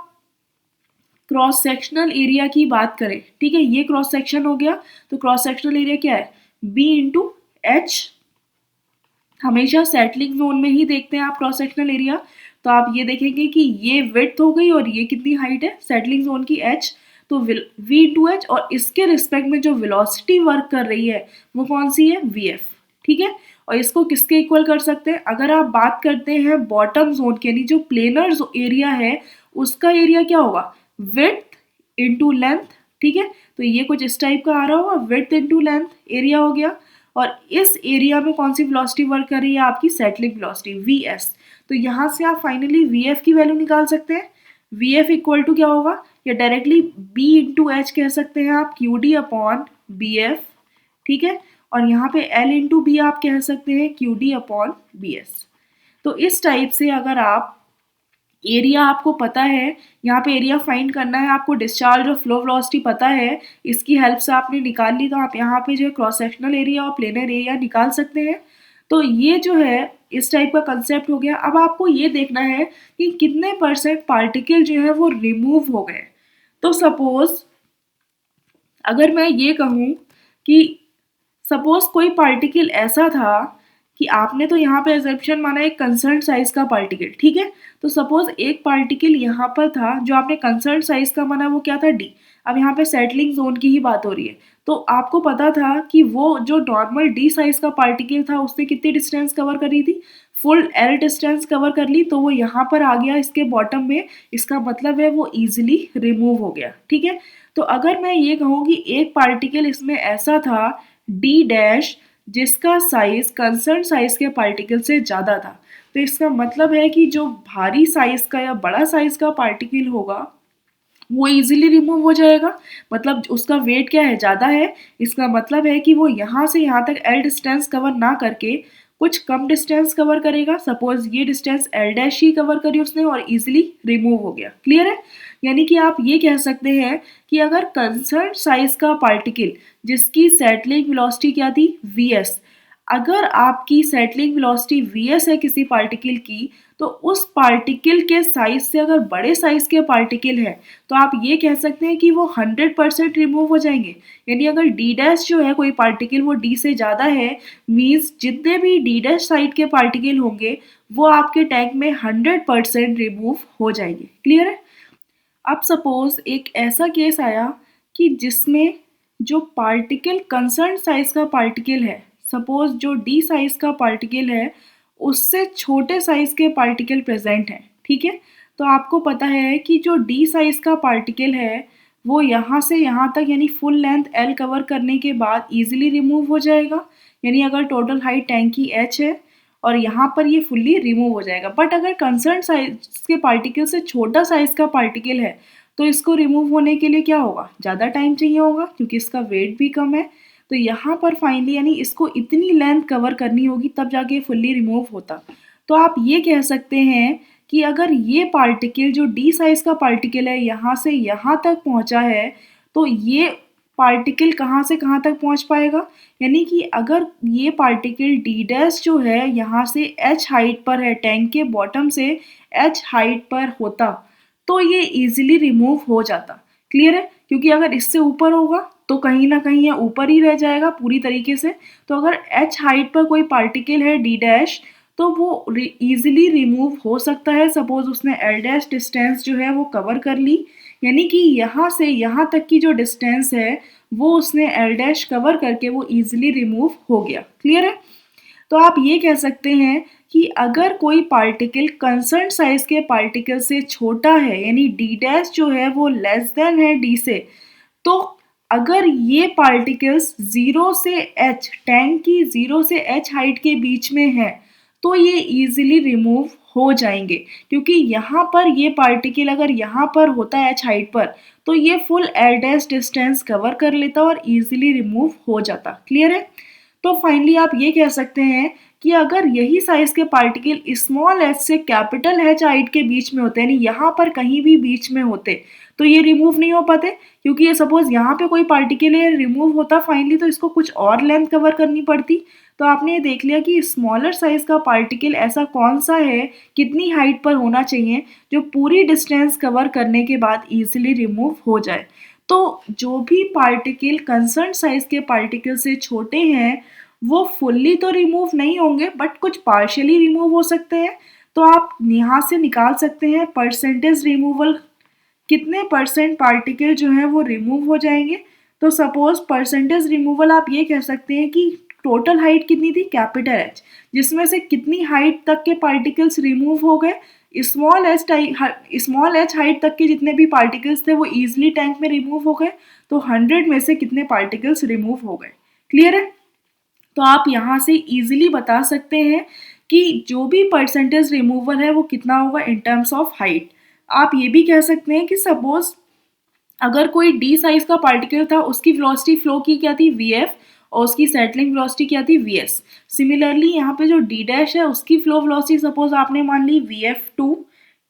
क्रॉस सेक्शनल एरिया की बात करें, ठीक है, ये क्रॉस सेक्शन हो गया, तो क्रॉस सेक्शनल एरिया क्या है, बी इंटू एच। हमेशा सेटलिंग जोन में ही देखते हैं आप क्रॉस सेक्शनल एरिया। तो आप ये देखेंगे कि ये विड्थ हो गई और ये कितनी हाइट है सेटलिंग जोन की, एच। तो वी इंटू एच, और इसके रिस्पेक्ट में जो वेलोसिटी वर्क कर रही है वो कौन सी है, वी एफ। ठीक है। और इसको किसके इक्वल कर सकते हैं, अगर आप बात करते हैं बॉटम जोन के, यानी जो प्लेनर एरिया है उसका एरिया क्या होगा, विड्थ इंटू लेंथ। ठीक है। तो ये कुछ इस टाइप का आ रहा होगा, विड्थ इंटू लेंथ एरिया हो गया। और इस एरिया में कौन सी वेलोसिटी वर्क कर रही है, आपकी सेटलिंग वेलोसिटी वी एस। तो यहाँ से आप फाइनली वी एफ की वैल्यू निकाल सकते हैं। वी एफ इक्वल टू क्या होगा, या डायरेक्टली बी इंटू एच कह सकते हैं आप, Q D upon B F. ठीक है। और यहाँ पे एल इंटू बी आप कह सकते हैं Q D upon B S. तो इस टाइप से अगर आप एरिया आपको पता है, यहाँ पे एरिया फाइंड करना है आपको, डिस्चार्ज और फ्लो वेलोसिटी पता है, इसकी हेल्प से आपने निकाल ली, तो आप यहाँ पे जो है क्रॉस सेक्शनल एरिया और प्लेनर एरिया निकाल सकते हैं। तो ये जो है इस टाइप का कंसेप्ट हो गया। अब आपको ये देखना है कि कितने % पार्टिकल जो है वो रिमूव हो गए। तो सपोज अगर मैं ये कहूँ कि सपोज कोई पार्टिकल ऐसा था कि आपने तो यहाँ पे एजम्पशन माना एक कंसर्न साइज का पार्टिकल, ठीक है। तो सपोज एक पार्टिकल यहाँ पर था जो आपने कंसर्न साइज का माना, वो क्या था, डी। अब यहाँ पे सेटलिंग जोन की ही बात हो रही है। तो आपको पता था कि वो जो नॉर्मल डी साइज का पार्टिकल था उसने कितनी डिस्टेंस कवर करी थी, फुल एल डिस्टेंस कवर कर ली। तो वो यहाँ पर आ गया इसके बॉटम में, इसका मतलब है वो इजिली रिमूव हो गया। ठीक है। तो अगर मैं ये कहूँ कि एक पार्टिकल इसमें ऐसा था डी डैश जिसका साइज कंसर्न साइज के पार्टिकल से ज़्यादा था, तो इसका मतलब है कि जो भारी साइज का या बड़ा साइज का पार्टिकल होगा वो इजीली रिमूव हो जाएगा। मतलब उसका वेट क्या है, ज़्यादा है। इसका मतलब है कि वो यहाँ से यहाँ तक एल डिस्टेंस कवर ना करके कुछ कम डिस्टेंस कवर करेगा। सपोज ये डिस्टेंस एल डैश ही कवर करी उसने और इजीली रिमूव हो गया। क्लियर है। यानी कि आप ये कह सकते हैं कि अगर कंसर्न साइज का पार्टिकल जिसकी सेटलिंग वेलोसिटी क्या थी, वी एस, अगर आपकी सेटलिंग वेलोसिटी वी एस है किसी पार्टिकल की, तो उस पार्टिकल के साइज से अगर बड़े साइज के पार्टिकल है तो आप ये कह सकते हैं कि वो 100% रिमूव हो जाएंगे। यानी अगर डी डैश जो है कोई पार्टिकल वो डी से ज़्यादा है, मीन्स जितने भी डी डैश साइड के पार्टिकल होंगे वो आपके टैंक में 100% रिमूव हो जाएंगे। क्लियर है। अब सपोज एक ऐसा केस आया कि जिसमें जो पार्टिकल कंसर्न साइज का पार्टिकल है, सपोज जो डी साइज का पार्टिकल है उससे छोटे साइज के पार्टिकल प्रेजेंट हैं। ठीक है। तो आपको पता है कि जो डी साइज का पार्टिकल है वो यहाँ से यहाँ तक यानी फुल लेंथ एल कवर करने के बाद इजीली रिमूव हो जाएगा। यानी अगर टोटल हाइट टैंक की एच है और यहाँ पर ये फुल्ली रिमूव हो जाएगा। बट अगर कंसर्न साइज के पार्टिकल से छोटा साइज का पार्टिकल है तो इसको रिमूव होने के लिए क्या होगा, ज़्यादा टाइम चाहिए होगा क्योंकि इसका वेट भी कम है। तो यहाँ पर फाइनली यानी इसको इतनी लेंथ कवर करनी होगी तब जाके फुल्ली रिमूव होता। तो आप ये कह सकते हैं कि अगर ये पार्टिकल जो डी साइज का पार्टिकल है यहाँ से यहाँ तक पहुँचा है तो ये पार्टिकल कहाँ से कहाँ तक पहुँच पाएगा। यानी कि अगर ये पार्टिकल डी डैश जो है यहाँ से एच हाइट पर है, टैंक के बॉटम से एच हाइट पर होता तो ये इजीली रिमूव हो जाता। क्लियर है। क्योंकि अगर इससे ऊपर होगा तो कहीं ना कहीं ये ऊपर ही रह जाएगा पूरी तरीके से। तो अगर एच हाइट पर कोई पार्टिकल है डी डैश तो वो इजीली रिमूव हो सकता है। सपोज उसने एल डैश डिस्टेंस जो है वो कवर कर ली, यानी कि यहाँ से यहाँ तक की जो डिस्टेंस है वो उसने एल डैश कवर करके वो इजीली रिमूव हो गया। क्लियर है। तो आप ये कह सकते हैं कि अगर कोई पार्टिकल कंसर्न साइज के पार्टिकल से छोटा है यानी डी डैश जो है वो लेस देन है डी से, तो अगर ये पार्टिकल्स 0 से h, टैंक की 0 से h हाइट के बीच में है तो ये इजीली रिमूव हो जाएंगे। क्योंकि यहाँ पर ये पार्टिकल अगर यहाँ पर होता है h हाइट पर तो ये full L dash distance cover कर लेता और इजीली रिमूव हो जाता। क्लियर है। तो फाइनली आप ये कह सकते हैं कि अगर यही साइज के पार्टिकल स्मॉल एच से कैपिटल एच हाइट के बीच में होते हैं, यानी यहाँ पर कहीं भी बीच में होते, तो ये रिमूव नहीं हो पाते, क्योंकि ये सपोज यहाँ पे कोई पार्टिकल है रिमूव होता फाइनली तो इसको कुछ और लेंथ कवर करनी पड़ती। तो आपने ये देख लिया कि स्मॉलर साइज का पार्टिकल ऐसा कौन सा है, कितनी हाइट पर होना चाहिए जो पूरी डिस्टेंस कवर करने के बाद इजीली रिमूव हो जाए। तो जो भी पार्टिकल कंसर्न साइज के पार्टिकल से छोटे हैं वो फुल्ली तो रिमूव नहीं होंगे बट कुछ पार्शियली रिमूव हो सकते हैं। तो आप यहाँ से निकाल सकते हैं परसेंटेज रिमूवल, कितने परसेंट पार्टिकल जो है वो रिमूव हो जाएंगे। तो सपोज परसेंटेज रिमूवल आप ये कह सकते हैं कि टोटल हाइट कितनी थी कैपिटल एच, जिसमें से कितनी हाइट तक के पार्टिकल्स रिमूव हो गए, स्मॉल एच हाइट तक के जितने भी पार्टिकल्स थे वो इजीली टैंक में रिमूव हो गए, तो 100 में से कितने पार्टिकल्स रिमूव हो गए। क्लियर है? तो आप यहाँ से इजीली बता सकते हैं कि जो भी परसेंटेज रिमूवल है वो कितना होगा इन टर्म्स ऑफ हाइट। आप ये भी कह सकते हैं कि सपोज अगर कोई डी साइज का पार्टिकल था, उसकी वेलोसिटी फ्लो की क्या थी vf और उसकी सेटलिंग वेलोसिटी क्या थी vs। सिमिलरली यहाँ पे जो d डैश है उसकी फ्लो वेलोसिटी सपोज आपने मान ली vf फ्लो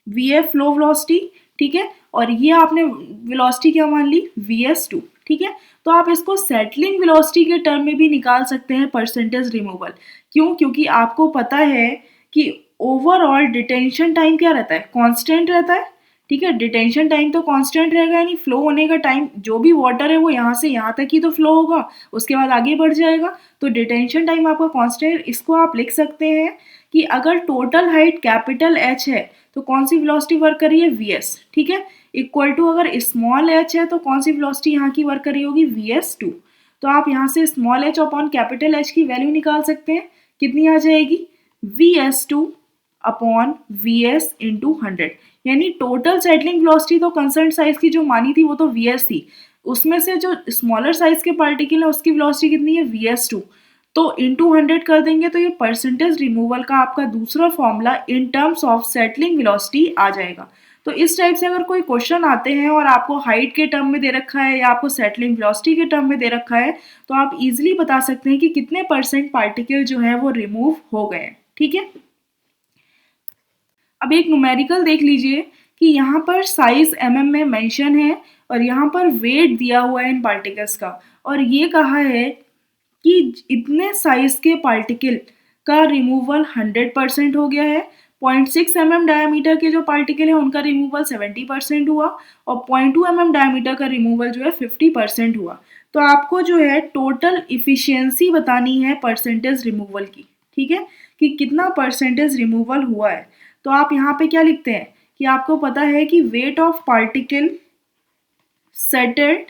वेलोसिटी, ठीक है, और ये आपने वेलोसिटी क्या मान ली vs2, ठीक है। तो आप इसको सेटलिंग वेलोसिटी के टर्म में भी निकाल सकते हैं परसेंटेज रिमूवल। क्यों? क्योंकि आपको पता है कि ओवरऑल डिटेंशन टाइम क्या रहता है, कांस्टेंट रहता है, ठीक है। डिटेंशन टाइम तो कांस्टेंट रहेगा, यानी फ्लो होने का टाइम जो भी वाटर है वो यहाँ से यहाँ तक ही तो फ्लो होगा, उसके बाद आगे बढ़ जाएगा, तो डिटेंशन टाइम आपका कांस्टेंट। इसको आप लिख सकते हैं कि अगर टोटल हाइट कैपिटल एच है तो कौन सी वेलोसिटी वर्क कर रही है vs, ठीक है, इक्वल टू अगर स्मॉल h है तो कौन सी वेलोसिटी यहाँ की वर्क कर रही होगी vs2। तो आप यहाँ से small h upon capital h की वैल्यू निकाल सकते हैं, कितनी आ जाएगी vs2 अपॉन vs इंटू 100, यानी टोटल सेटलिंग वेलोसिटी तो कंसर्न साइज की जो मानी थी वो तो vs थी, उसमें से जो स्मॉलर साइज के पार्टिकल है उसकी वेलोसिटी कितनी है vs2, तो इंटू 100 कर देंगे तो ये परसेंटेज रिमूवल का आपका दूसरा formula in terms of settling velocity आ जाएगा। तो इस टाइप से अगर कोई क्वेश्चन आते हैं और आपको हाइट के टर्म में दे रखा है या आपको सेटलिंग वेलोसिटी के टर्म में दे रखा है तो आप इजीली बता सकते हैं कि कितने परसेंट पार्टिकल जो है वो रिमूव हो गए हैं, ठीक है। अब एक न्यूमेरिकल देख लीजिए कि यहाँ पर साइज mm में मेंशन है और यहाँ पर वेट दिया हुआ है इन पार्टिकल्स का, और ये कहा है कि इतने साइज के पार्टिकल का रिमूवल 100% हो गया है, 0.6 mm डायमीटर के जो पार्टिकल है उनका रिमूवल 70% हुआ और 0.2 mm डायमीटर का रिमूवल जो है 50% हुआ। तो आपको जो है टोटल इफिशियंसी बतानी है परसेंटेज रिमूवल की, ठीक है, कि कितना परसेंटेज रिमूवल हुआ है। तो आप यहाँ पे क्या लिखते हैं कि आपको पता है कि वेट ऑफ पार्टिकल सेटल्ड,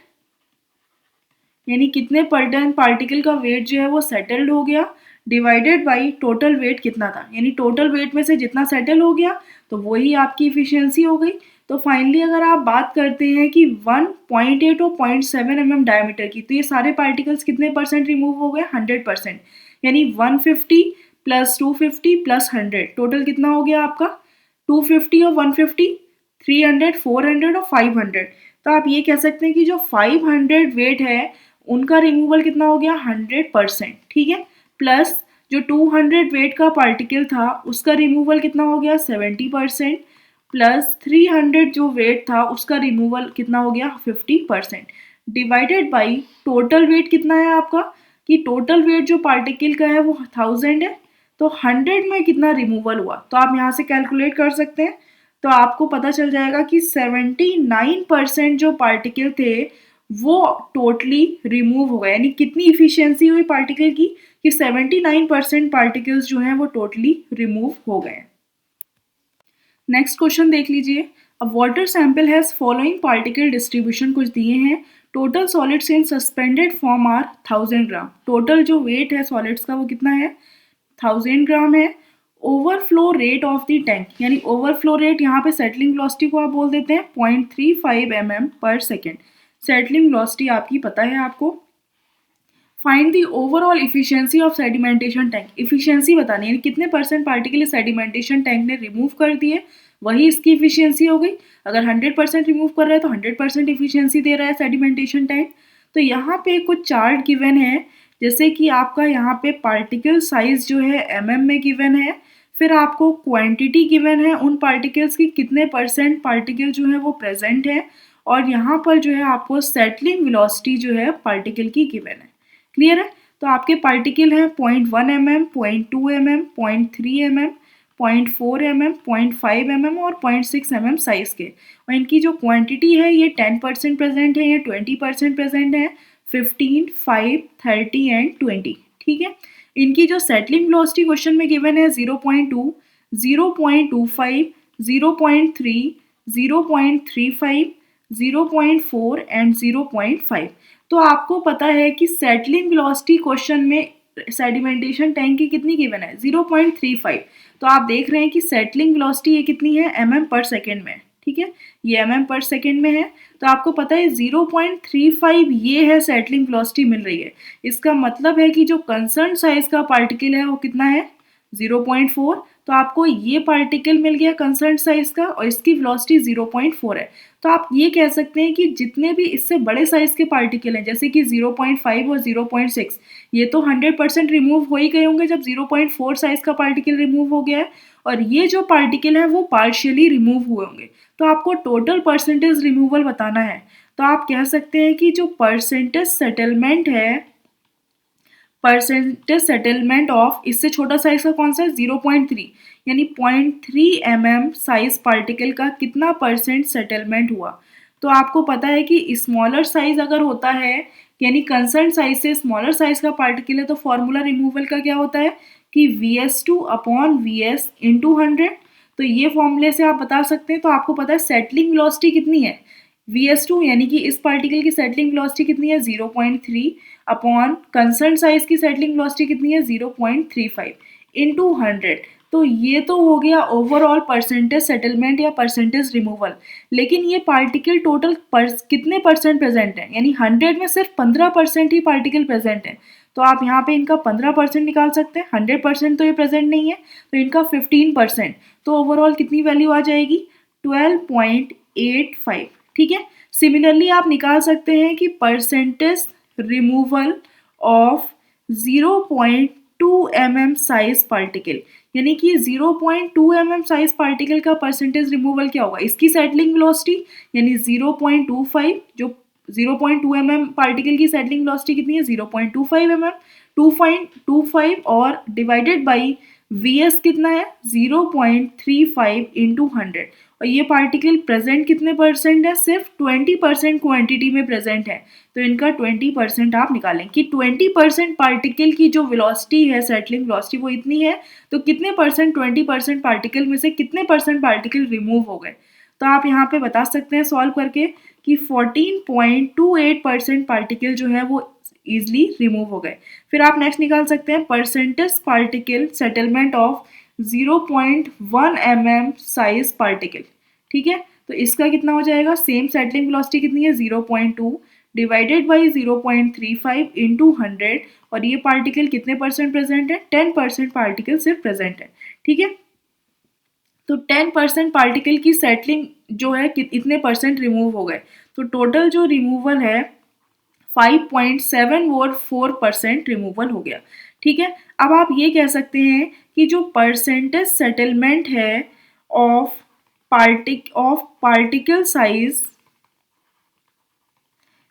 यानी कितने पार्टिकल का वेट जो है वो सेटल्ड हो गया, डिवाइडेड बाई टोटल वेट कितना था, यानी टोटल वेट में से जितना सेटल हो गया तो वही आपकी इफिशियंसी हो गई। तो फाइनली अगर आप बात करते हैं कि 1.8 और 0.7 mm डायमीटर की, तो ये सारे पार्टिकल्स कितने परसेंट रिमूव हो गए 100%, यानी 150 प्लस 250 प्लस 100 टोटल कितना हो गया आपका 250 और 150 300 400 और 500। तो आप ये कह सकते हैं कि जो 500 वेट है उनका रिमूवल कितना हो गया 100%, ठीक है, प्लस जो 200 वेट का पार्टिकल था उसका रिमूवल कितना हो गया 70%, प्लस 300 जो वेट था उसका रिमूवल कितना हो गया 50%, डिवाइडेड बाई टोटल वेट कितना है आपका, कि टोटल वेट जो पार्टिकल का है वो 1000 है, तो 100 में कितना रिमूवल हुआ, तो आप यहाँ से कैलकुलेट कर सकते हैं। तो आपको पता चल जाएगा कि 79% जो पार्टिकल थे वो टोटली रिमूव हो गए, यानी कितनी इफिशियंसी हुई पार्टिकल की कि 79% पार्टिकल्स जो हैं वो टोटली रिमूव हो गए। नेक्स्ट क्वेश्चन देख लीजिए। A water sample has following particle distribution कुछ दिए हैं, total solids in suspended form are 1000 gram, total जो वेट है सॉलिड्स का वो कितना है 1000 ग्राम है। Overflow rate of the tank, यानी ओवरफ्लो रेट यहाँ पे सेटलिंग वेलोसिटी को आप बोल देते हैं 0.35 mm पर सेकेंड, सेटलिंग वेलोसिटी आपकी पता है आपको। Find the overall efficiency of sedimentation tank, efficiency बतानी है कितने परसेंट पार्टिकल सेडिमेंटेशन टैंक ने रिमूव कर दिए, वही इसकी इफिशियंसी हो गई। अगर 100% रिमूव कर रहा है तो 100% इफिशियंसी दे रहा है सेडिमेंटेशन टैंक। तो यहाँ पे कुछ चार्ट गिवन है जैसे कि आपका यहाँ पे पार्टिकल साइज जो है mm में गिवन है, फिर आपको क्वांटिटी गिवन है उन पार्टिकल्स की कितने परसेंट पार्टिकल जो है वो प्रेजेंट है, और यहाँ पर जो है आपको सेटलिंग वेलोसिटी जो है पार्टिकल की गिवन है। क्लियर है? तो आपके पार्टिकल हैं 0.1 mm, 0.2 mm, 0.3 mm, 0.4 mm, 0.5 mm और 0.6 mm साइज के, और इनकी जो क्वांटिटी है ये 10% प्रेजेंट है, ये 20% प्रेजेंट है, 15, 5, 30 एंड 20। ठीक है, इनकी जो सेटलिंग वेलोसिटी क्वेश्चन में गिवन है 0.2, 0.25, 0.3, 0.35, 0.4 एंड 0.5। तो आपको पता है कि सेटलिंग वेलोसिटी क्वेश्चन में सेडिमेंटेशन टैंक की कितनी गिवन है 0.35। तो आप देख रहे हैं कि सेटलिंग वेलोसिटी ये कितनी है mm पर सेकेंड में। ठीक है, ये mm पर सेकेंड में है, तो आपको पता है 0.35 ये है सेटलिंग वेलोसिटी मिल रही है। इसका मतलब है कि जो कंसर्न साइज का पार्टिकल है वो कितना है 0.4। तो आपको ये पार्टिकल मिल गया कंसर्न साइज का और इसकी वेलोसिटी 0.4 है। तो आप ये कह सकते हैं कि जितने भी इससे बड़े साइज के पार्टिकल हैं जैसे कि 0.5 और 0.6 ये तो 100% रिमूव हो ही गए होंगे जब 0.4 साइज का पार्टिकल रिमूव हो गया है, और ये जो पार्टिकल है वो पार्शियली रिमूव हुए होंगे। तो आपको टोटल परसेंटेज रिमूवल बताना है, तो आप कह सकते हैं कि जो परसेंटेज सेटलमेंट है, परसेंटेज सेटलमेंट ऑफ इससे छोटा साइज का कौन सा है 0.3, यानी 0.3 mm साइज पार्टिकल का कितना परसेंट सेटलमेंट हुआ। तो आपको पता है कि स्मॉलर साइज अगर होता है यानी कंसर्न साइज से स्मॉलर साइज का पार्टिकल है तो फॉर्मूला रिमूवल का क्या होता है कि Vs2 अपॉन Vs इंटू 100। तो ये फॉर्मूले से आप बता सकते हैं। तो आपको पता है सेटलिंग वेलोसिटी कितनी है Vs2 यानी कि इस पार्टिकल की सेटलिंग वेलोसिटी कितनी है 0.3 अपॉन कंसर्न साइज की सेटलिंग वेलोसिटी कितनी है 0.35 इंटू 100। तो ये तो हो गया ओवरऑल परसेंटेज सेटलमेंट या परसेंटेज रिमूवल। लेकिन ये पार्टिकल टोटल कितने परसेंट प्रेजेंट है, यानी 100 में सिर्फ 15% ही पार्टिकल प्रेजेंट है। तो आप यहाँ पे इनका 15% निकाल सकते हैं, 100% तो ये प्रेजेंट नहीं है, तो इनका 15%। तो ओवरऑल कितनी वैल्यू आ जाएगी 12.85। ठीक है, सिमिलरली आप निकाल सकते हैं कि percentage removal of 0.2 mm size particle, यानी कि 0.2 mm साइज पार्टिकल का परसेंटेज रिमूवल क्या होगा, इसकी सेटलिंग वेलोसिटी यानी 0.25, जो 0.2 mm पार्टिकल की सेटलिंग वेलोसिटी कितनी है 0.25 mm, 2.25 और डिवाइडेड बाई Vs कितना है 0.35 इंटू 100। और ये पार्टिकल प्रेजेंट कितने परसेंट है, सिर्फ 20% क्वांटिटी में प्रेजेंट है। तो इनका 20% आप निकालें कि 20% पार्टिकल की जो वेलोसिटी है सेटलिंग वेलोसिटी वो इतनी है, तो कितने परसेंट 20% पार्टिकल में से कितने परसेंट पार्टिकल रिमूव हो गए। तो आप यहाँ पे बता सकते हैं सॉल्व करके कि 14.28% पार्टिकल जो है वो ईजिली रिमूव हो गए। फिर आप नेक्स्ट निकाल सकते हैं percentage particle settlement of 0.1 mm size particle. ठीक है, तो इसका कितना हो जाएगा, सेम सेटलिंग वेलोसिटी कितनी है 0.2 डिवाइडेड बाई 0.35 इंटू 100, और ये पार्टिकल कितने परसेंट प्रेजेंट है 10% पार्टिकल सिर्फ प्रेजेंट है। ठीक है, तो 10% पार्टिकल की सेटलिंग जो है इतने परसेंट रिमूव हो गए, तो टोटल जो रिमूवल है 5.74% रिमूवल हो गया। ठीक है, अब आप ये कह सकते हैं कि जो परसेंटेज सेटलमेंट है ऑफ पार्टिकल साइज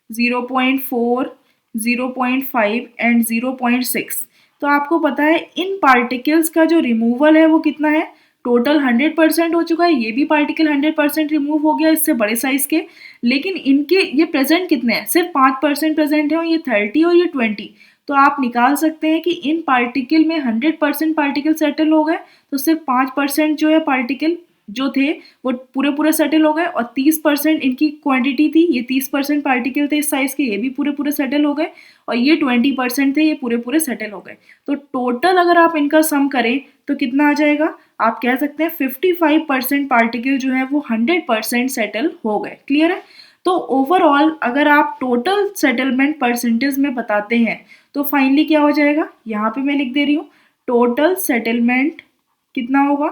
0.4, 0.5 एंड 0.6, तो आपको पता है इन पार्टिकल्स का जो रिमूवल है वो कितना है, टोटल 100% हो चुका है, ये भी पार्टिकल 100% रिमूव हो गया इससे बड़े साइज के। लेकिन इनके ये प्रेजेंट कितने हैं, सिर्फ 5% प्रेजेंट है, और ये 30 और ये 20। तो आप निकाल सकते हैं कि इन पार्टिकल में 100% पार्टिकल सेटल हो गए, तो सिर्फ 5% जो है पार्टिकल जो थे वो पूरे पूरे सेटल हो गए, और 30% इनकी क्वांटिटी थी, ये 30% पार्टिकल थे इस साइज के, ये भी पूरे पूरे सेटल हो गए, और ये 20% थे, ये पूरे पूरे सेटल हो गए। तो टोटल अगर आप इनका सम करें तो कितना आ जाएगा, आप कह सकते हैं 55% पार्टिकल जो है वो 100% सेटल हो गए। क्लियर है? तो ओवरऑल अगर आप टोटल सेटलमेंट परसेंटेज में बताते हैं तो फाइनली क्या हो जाएगा, यहाँ पे मैं लिख दे रही हूँ टोटल सेटलमेंट कितना होगा,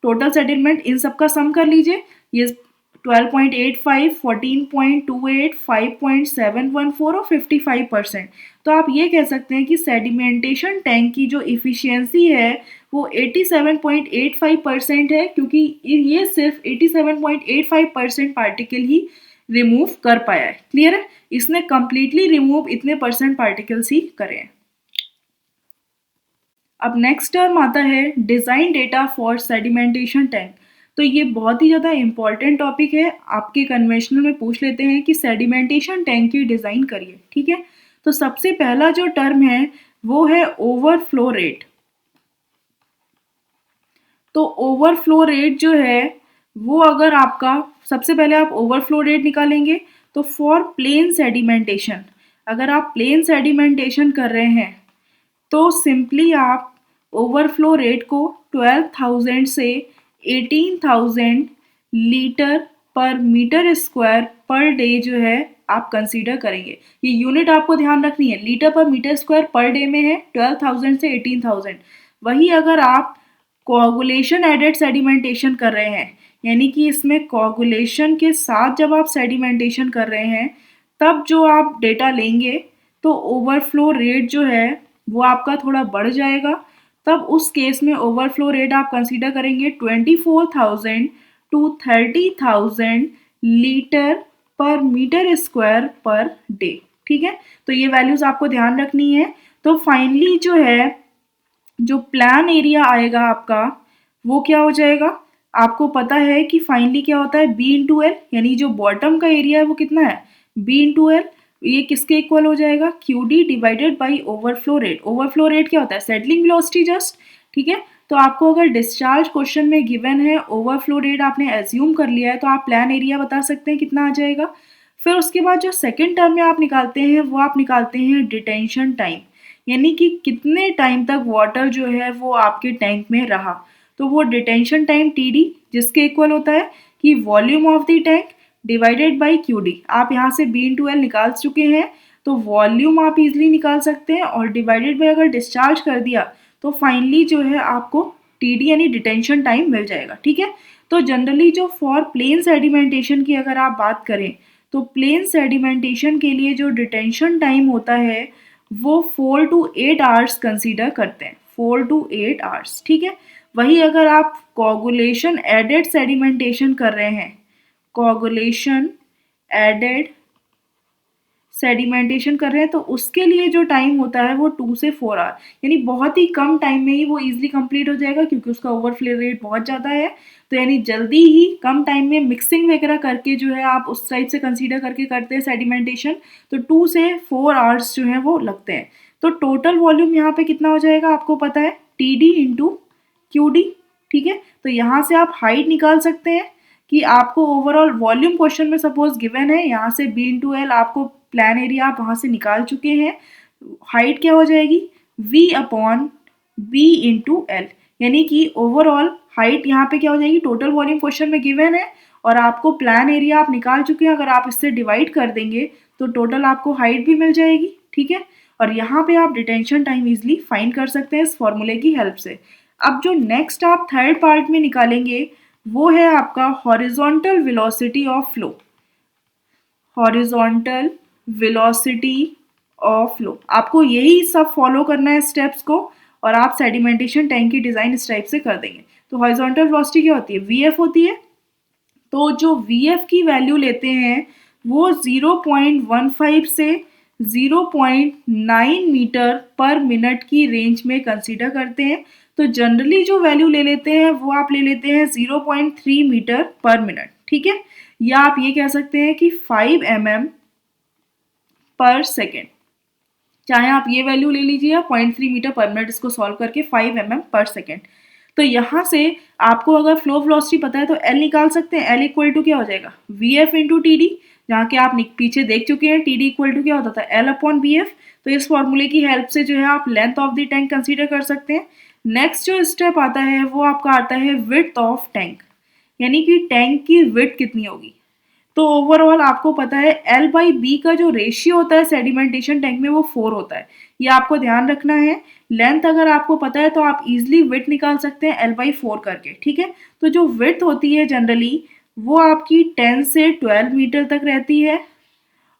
टोटल सेटलमेंट इन सब का सम कर लीजिए, ये 12.85, 14.28, 5.714 और 55%। तो आप ये कह सकते हैं कि सेडिमेंटेशन टैंक की जो इफ़िशियंसी है वो 87.85% है, क्योंकि ये सिर्फ 87.85% पार्टिकल ही रिमूव कर पाया है। क्लियर है? इसने कंप्लीटली रिमूव इतने परसेंट पार्टिकल्स ही करे हैं। अब नेक्स्ट टर्म आता है design data for sedimentation tank. तो ये बहुत ही ज़्यादा इम्पॉर्टेंट टॉपिक है, आपके कन्वेंशनल में पूछ लेते हैं कि सेडिमेंटेशन टैंक की डिज़ाइन करिए। ठीक है, तो सबसे पहला जो टर्म है वो है ओवरफ्लो रेट। तो ओवरफ्लो रेट जो है वो अगर आपका, सबसे पहले आप ओवरफ्लो रेट निकालेंगे। तो फॉर प्लेन सेडिमेंटेशन, अगर आप प्लेन सेडिमेंटेशन कर रहे हैं तो सिंपली आप ओवरफ्लो रेट को 12,000 से 18,000 लीटर पर मीटर स्क्वायर पर डे जो है आप कंसीडर करेंगे। ये यूनिट आपको ध्यान रखनी है, लीटर पर मीटर स्क्वायर पर डे में है 12,000 से 18,000। वही अगर आप कोआगुलेशन एडेड सेडिमेंटेशन कर रहे हैं, यानी कि इसमें कोआगुलेशन के साथ जब आप सेडिमेंटेशन कर रहे हैं तब जो आप डेटा लेंगे तो ओवरफ्लो रेट जो है वो आपका थोड़ा बढ़ जाएगा। तब उस केस में ओवरफ्लो रेट आप कंसीडर करेंगे 24,000 टू 30,000 लीटर पर मीटर स्क्वायर पर डे। ठीक है, तो ये वैल्यूज आपको ध्यान रखनी है। तो फाइनली जो है जो प्लान एरिया आएगा आपका वो क्या हो जाएगा, आपको पता है कि फाइनली क्या होता है बी इंटू एल, यानी जो बॉटम का एरिया है वो कितना है बी इंटू एल। ये किसके इक्वल हो जाएगा Q D divided by overflow rate. Overflow rate क्या होता है सेटलिंग वेलोसिटी जस्ट। ठीक है, तो आपको अगर डिस्चार्ज क्वेश्चन में गिवन है ओवरफ्लो रेट आपने एज्यूम कर लिया है तो आप प्लान एरिया बता सकते हैं कितना आ जाएगा। फिर उसके बाद जो सेकेंड टर्म में आप निकालते हैं वो आप निकालते हैं डिटेंशन टाइम, यानी कि कितने टाइम तक वाटर जो है वो आपके टैंक में रहा। तो वो डिटेंशन टाइम टी डी जिसके इक्वल होता है कि volume of the tank divided by Q D. आप यहाँ से बी इंटू एल निकाल चुके हैं तो वॉल्यूम आप इजीली निकाल सकते हैं और डिवाइडेड बाई अगर डिस्चार्ज कर दिया तो फाइनली जो है आपको टी डी यानी डिटेंशन टाइम मिल जाएगा। ठीक है, तो जनरली जो फॉर प्लेन सेडिमेंटेशन की अगर आप बात करें तो प्लेन सेडिमेंटेशन के लिए जो डिटेंशन टाइम होता है वो 4 to 8 आवर्स कंसीडर करते हैं, 4 to 8 आवर्स। ठीक है, वही अगर आप कोगुलेशन एडेड सेडिमेंटेशन कर रहे हैं, कोगुलेशन एडेड सेडिमेंटेशन कर रहे हैं तो उसके लिए जो टाइम होता है वो 2 से 4 आवर, यानी बहुत ही कम टाइम में ही वो इजीली कंप्लीट हो जाएगा क्योंकि उसका ओवरफ्लो रेट बहुत ज़्यादा है। तो यानी जल्दी ही कम टाइम में मिक्सिंग वगैरह करके जो है आप उस टाइप से कंसीडर करके करते हैं सेडिमेंटेशन, तो 2 से 4 आवर्स जो है वो लगते हैं। तो टोटल वॉल्यूम यहाँ पे कितना हो जाएगा आपको पता है T D into Q D. ठीक है, तो यहाँ से आप हाइट निकाल सकते हैं कि आपको ओवरऑल वॉल्यूम क्वेश्चन में सपोज गिवन है, यहाँ से बी इंटू एल आपको प्लान एरिया आप वहाँ से निकाल चुके हैं। हाइट क्या हो जाएगी v upon B into L, यानी कि ओवरऑल हाइट यहाँ पे क्या हो जाएगी, टोटल वॉल्यूम क्वेश्चन में गिवन है और आपको प्लान एरिया आप निकाल चुके हैं, अगर आप इससे डिवाइड कर देंगे तो टोटल आपको हाइट भी मिल जाएगी। ठीक है, और यहाँ पे आप डिटेंशन टाइम इजिली फाइंड कर सकते हैं इस फॉर्मूले की हेल्प से। अब जो नेक्स्ट आप थर्ड पार्ट में निकालेंगे वो है आपका horizontal velocity of flow. Horizontal velocity of flow, आपको यही सब फॉलो करना है स्टेप्स को और आप सेडिमेंटेशन टैंक की डिज़ाइन इस टाइप से कर देंगे। तो हॉरिजॉन्टल वेलोसिटी क्या होती है वीएफ होती है। तो जो वीएफ की वैल्यू लेते हैं वो 0.15 से 0.9 मीटर पर मिनट की रेंज में कंसीडर करते हैं। तो जनरली जो वैल्यू ले लेते हैं वो आप ले लेते हैं 0.3 मीटर पर मिनट। ठीक है, या आप ये कह सकते हैं कि 5 mm पर सेकेंड, चाहे आप ये वैल्यू ले लीजिए या 0.3 मीटर पर मिनट, इसको सॉल्व करके 5 mm पर सेकेंड। तो यहाँ से आपको अगर फ्लो वेलोसिटी पता है तो L निकाल सकते हैं। L इक्वल टू क्या हो जाएगा VF इंटू टी डी, जहाँ के आप पीछे देख चुके हैं टी डी इक्वल टू क्या होता था L अपॉन BF। तो इस फॉर्मूले की हेल्प से जो है आप length of the tank consider कर सकते हैं। नेक्स्ट जो स्टेप आता है वो आपका आता है विड्थ ऑफ टैंक, यानी कि टैंक की विड्थ कितनी होगी। तो ओवरऑल आपको पता है L बाई बी का जो रेशियो होता है सेडिमेंटेशन टैंक में वो 4 होता है, ये आपको ध्यान रखना है। लेंथ अगर आपको पता है तो आप इजीली विड्थ निकाल सकते हैं L बाई 4 करके। ठीक है, तो जो विड्थ होती है जनरली वो आपकी 10 से 12 मीटर तक रहती है,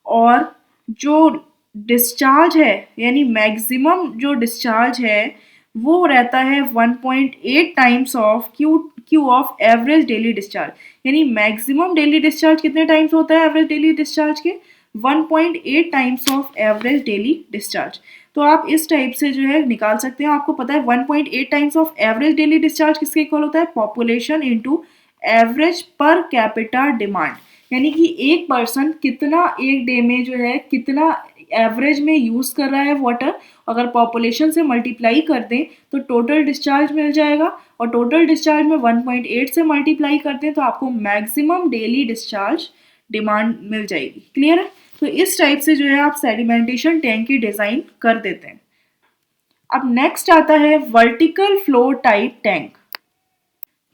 और जो डिस्चार्ज है यानी मैक्सिमम जो डिस्चार्ज है वो रहता है 1.8 times of Q Q of average daily discharge. यानी मैक्सिमम डेली डिस्चार्ज कितने टाइम्स होता है एवरेज डेली डिस्चार्ज के? 1.8 times of average daily discharge. तो आप इस टाइप से जो है निकाल सकते हैं। आपको पता है 1.8 times of average daily discharge किसके इक्वल होता है? Population into average per capita demand. यानी कि एक पर्सन कितना एक डे में जो है कितना एवरेज में यूज़ कर रहा है वाटर, अगर पॉपुलेशन से मल्टीप्लाई कर दें तो टोटल डिस्चार्ज मिल जाएगा, और टोटल डिस्चार्ज में 1.8 से मल्टीप्लाई करते हैं तो आपको मैक्सिमम डेली डिस्चार्ज डिमांड मिल जाएगी। क्लियर है? तो इस टाइप से जो है आप सेडिमेंटेशन टैंक की डिज़ाइन कर देते हैं। अब नेक्स्ट आता है वर्टिकल फ्लो टाइप टैंक।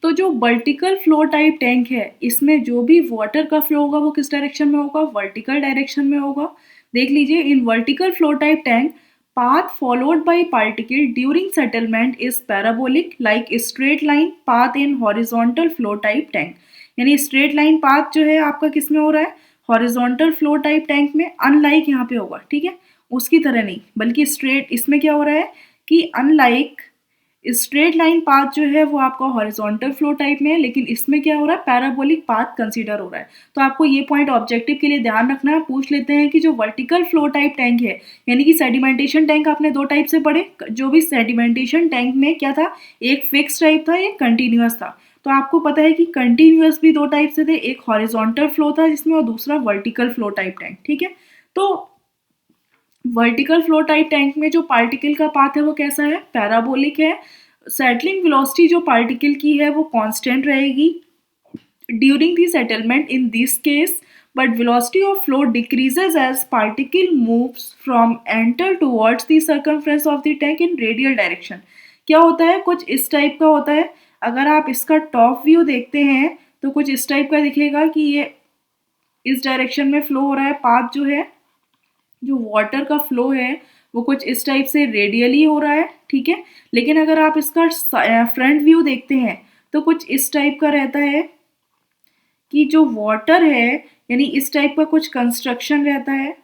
तो जो वर्टिकल फ्लो टाइप टैंक है इसमें जो भी वाटर का फ्लो होगा वो किस डायरेक्शन में होगा? वर्टिकल डायरेक्शन में होगा। देख लीजिए, in vertical flow type tank path followed by particle during settlement is parabolic like straight line path in horizontal flow type tank। यानी स्ट्रेट लाइन पाथ जो है आपका किस में हो रहा है? हॉरिजॉन्टल फ्लो टाइप टैंक में, अनलाइक यहाँ पे होगा, ठीक है, उसकी तरह नहीं, बल्कि स्ट्रेट इसमें क्या हो रहा है कि अनलाइक स्ट्रेट लाइन पाथ जो है वो आपका हॉरिजॉन्टल फ्लो टाइप में है, लेकिन इसमें क्या हो रहा है? पैराबोलिक पाथ कंसीडर हो रहा है। तो आपको ये पॉइंट ऑब्जेक्टिव के लिए ध्यान रखना है। पूछ लेते हैं कि जो वर्टिकल फ्लो टाइप टैंक है, यानी कि सेडिमेंटेशन टैंक आपने दो टाइप से पढ़े, जो भी सेडिमेंटेशन टैंक में क्या था? एक फिक्स टाइप था, एक कंटिन्यूअस था। तो आपको पता है कि कंटिन्यूअस भी दो टाइप से थे, एक हॉरिजॉन्टल फ्लो था जिसमें, और दूसरा वर्टिकल फ्लो टाइप टैंक, ठीक है। तो वर्टिकल फ्लो टाइप टैंक में जो पार्टिकल का पाथ है वो कैसा है? पैराबोलिक है। सेटलिंग वेलोसिटी जो पार्टिकल की है वो कांस्टेंट रहेगी during the settlement in this case, but velocity of flow decreases as particle moves from enter towards the circumference of the tank in radial direction। क्या होता है? कुछ इस टाइप का होता है। अगर आप इसका टॉप व्यू देखते हैं तो कुछ इस टाइप का दिखेगा कि ये इस डायरेक्शन में फ्लो हो रहा है, पाथ जो है, जो वाटर का फ्लो है वो कुछ इस टाइप से रेडियली हो रहा है, ठीक है। लेकिन अगर आप इसका फ्रंट व्यू देखते हैं तो कुछ इस टाइप का रहता है कि जो वाटर है, यानी इस टाइप का कुछ कंस्ट्रक्शन रहता है,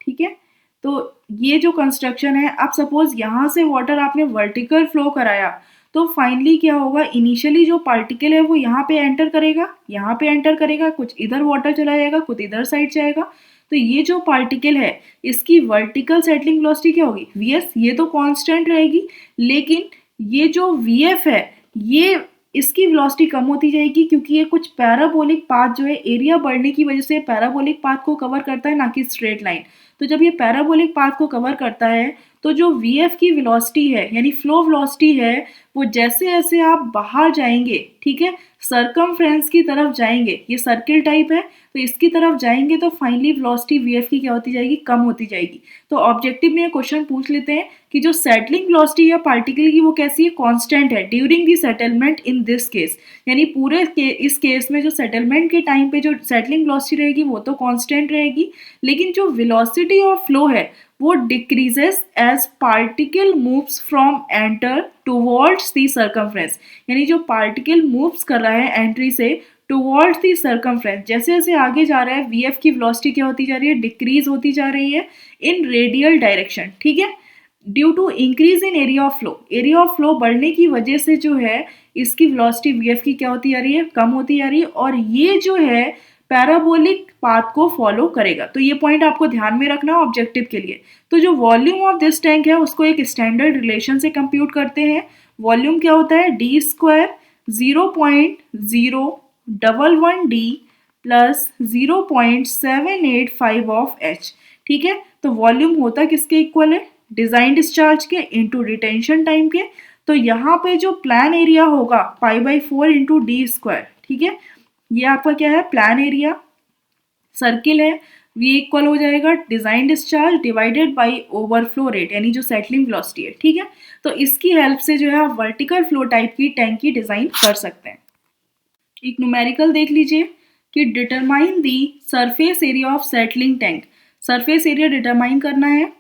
ठीक है। तो ये जो कंस्ट्रक्शन है, अब सपोज यहाँ से वाटर आपने वर्टिकल फ्लो कराया तो फाइनली क्या होगा? इनिशियली जो पार्टिकल है वो यहाँ पे एंटर करेगा, यहाँ पे एंटर करेगा, कुछ इधर वाटर चला जाएगा, कुछ इधर साइड जाएगा। तो ये जो पार्टिकल है इसकी वर्टिकल सेटलिंग वेलोसिटी क्या होगी? वीएस। ये तो कांस्टेंट रहेगी, लेकिन ये जो वीएफ है ये इसकी वेलोसिटी कम होती जाएगी, क्योंकि ये कुछ पैराबोलिक पाथ जो है, एरिया बढ़ने की वजह से पैराबोलिक पाथ को कवर करता है, ना कि स्ट्रेट लाइन। तो जब ये पैराबोलिक पाथ को कवर करता है तो जो वीएफ की वेलोसिटी है यानी फ्लो वेलोसिटी है वो जैसे जैसे आप बाहर जाएंगे, ठीक है, सर्कमफ्रेंस की तरफ जाएंगे, ये सर्किल टाइप है तो इसकी तरफ जाएंगे तो फाइनली वेलोसिटी वीएफ की क्या होती जाएगी? कम होती जाएगी। तो ऑब्जेक्टिव में ये क्वेश्चन पूछ लेते हैं कि जो सेटलिंग वेलोसिटी है पार्टिकल की वो कैसी है? कांस्टेंट है during the settlement in this case. यानी पूरे इस केस में जो सेटलमेंट के टाइम पे जो सेटलिंग वेलोसिटी रहेगी वो तो कांस्टेंट रहेगी, लेकिन जो वेलोसिटी ऑफ फ्लो है वो decreases as particle moves from enter towards the circumference. यानी जो पार्टिकल मूव्स कर रहा है एंट्री से टुवर्ड्स दी सर्कमफ्रेंस, जैसे जैसे आगे जा रहा है वीएफ की वेलोसिटी क्या होती जा रही है? डिक्रीज होती जा रही है इन रेडियल डायरेक्शन, ठीक है, due to increase in area of flow. Area of flow बढ़ने की वजह से जो है इसकी वेलोसिटी वीएफ की क्या होती जा रही है? कम होती जा रही है, और ये जो है पैराबोलिक पाथ को फॉलो करेगा। तो ये पॉइंट आपको ध्यान में रखना है ऑब्जेक्टिव के लिए। तो जो वॉल्यूम ऑफ दिस टैंक है उसको एक स्टैंडर्ड रिलेशन से कंप्यूट करते हैं। वॉल्यूम क्या होता है? D square 0.0111D plus 0.785 of H, ठीक है। तो वॉल्यूम होता किसके इक्वल है? डिजाइन डिस्चार्ज के इंटू डिटेंशन टाइम के। तो यहाँ पे जो प्लान एरिया होगा π/4 इंटू डी स्क्वायर, ठीक है, ये आपका क्या है? प्लान एरिया, सर्किल है, V इक्वल हो जाएगा design discharge divided by overflow rate, यानी जो सेटलिंग वेलोसिटी है, ठीक है। तो इसकी हेल्प से जो है आप वर्टिकल फ्लो टाइप की टैंक की डिजाइन कर सकते हैं। एक न्यूमेरिकल देख लीजिए कि determine the surface area of settling tank. Surface area determine करना है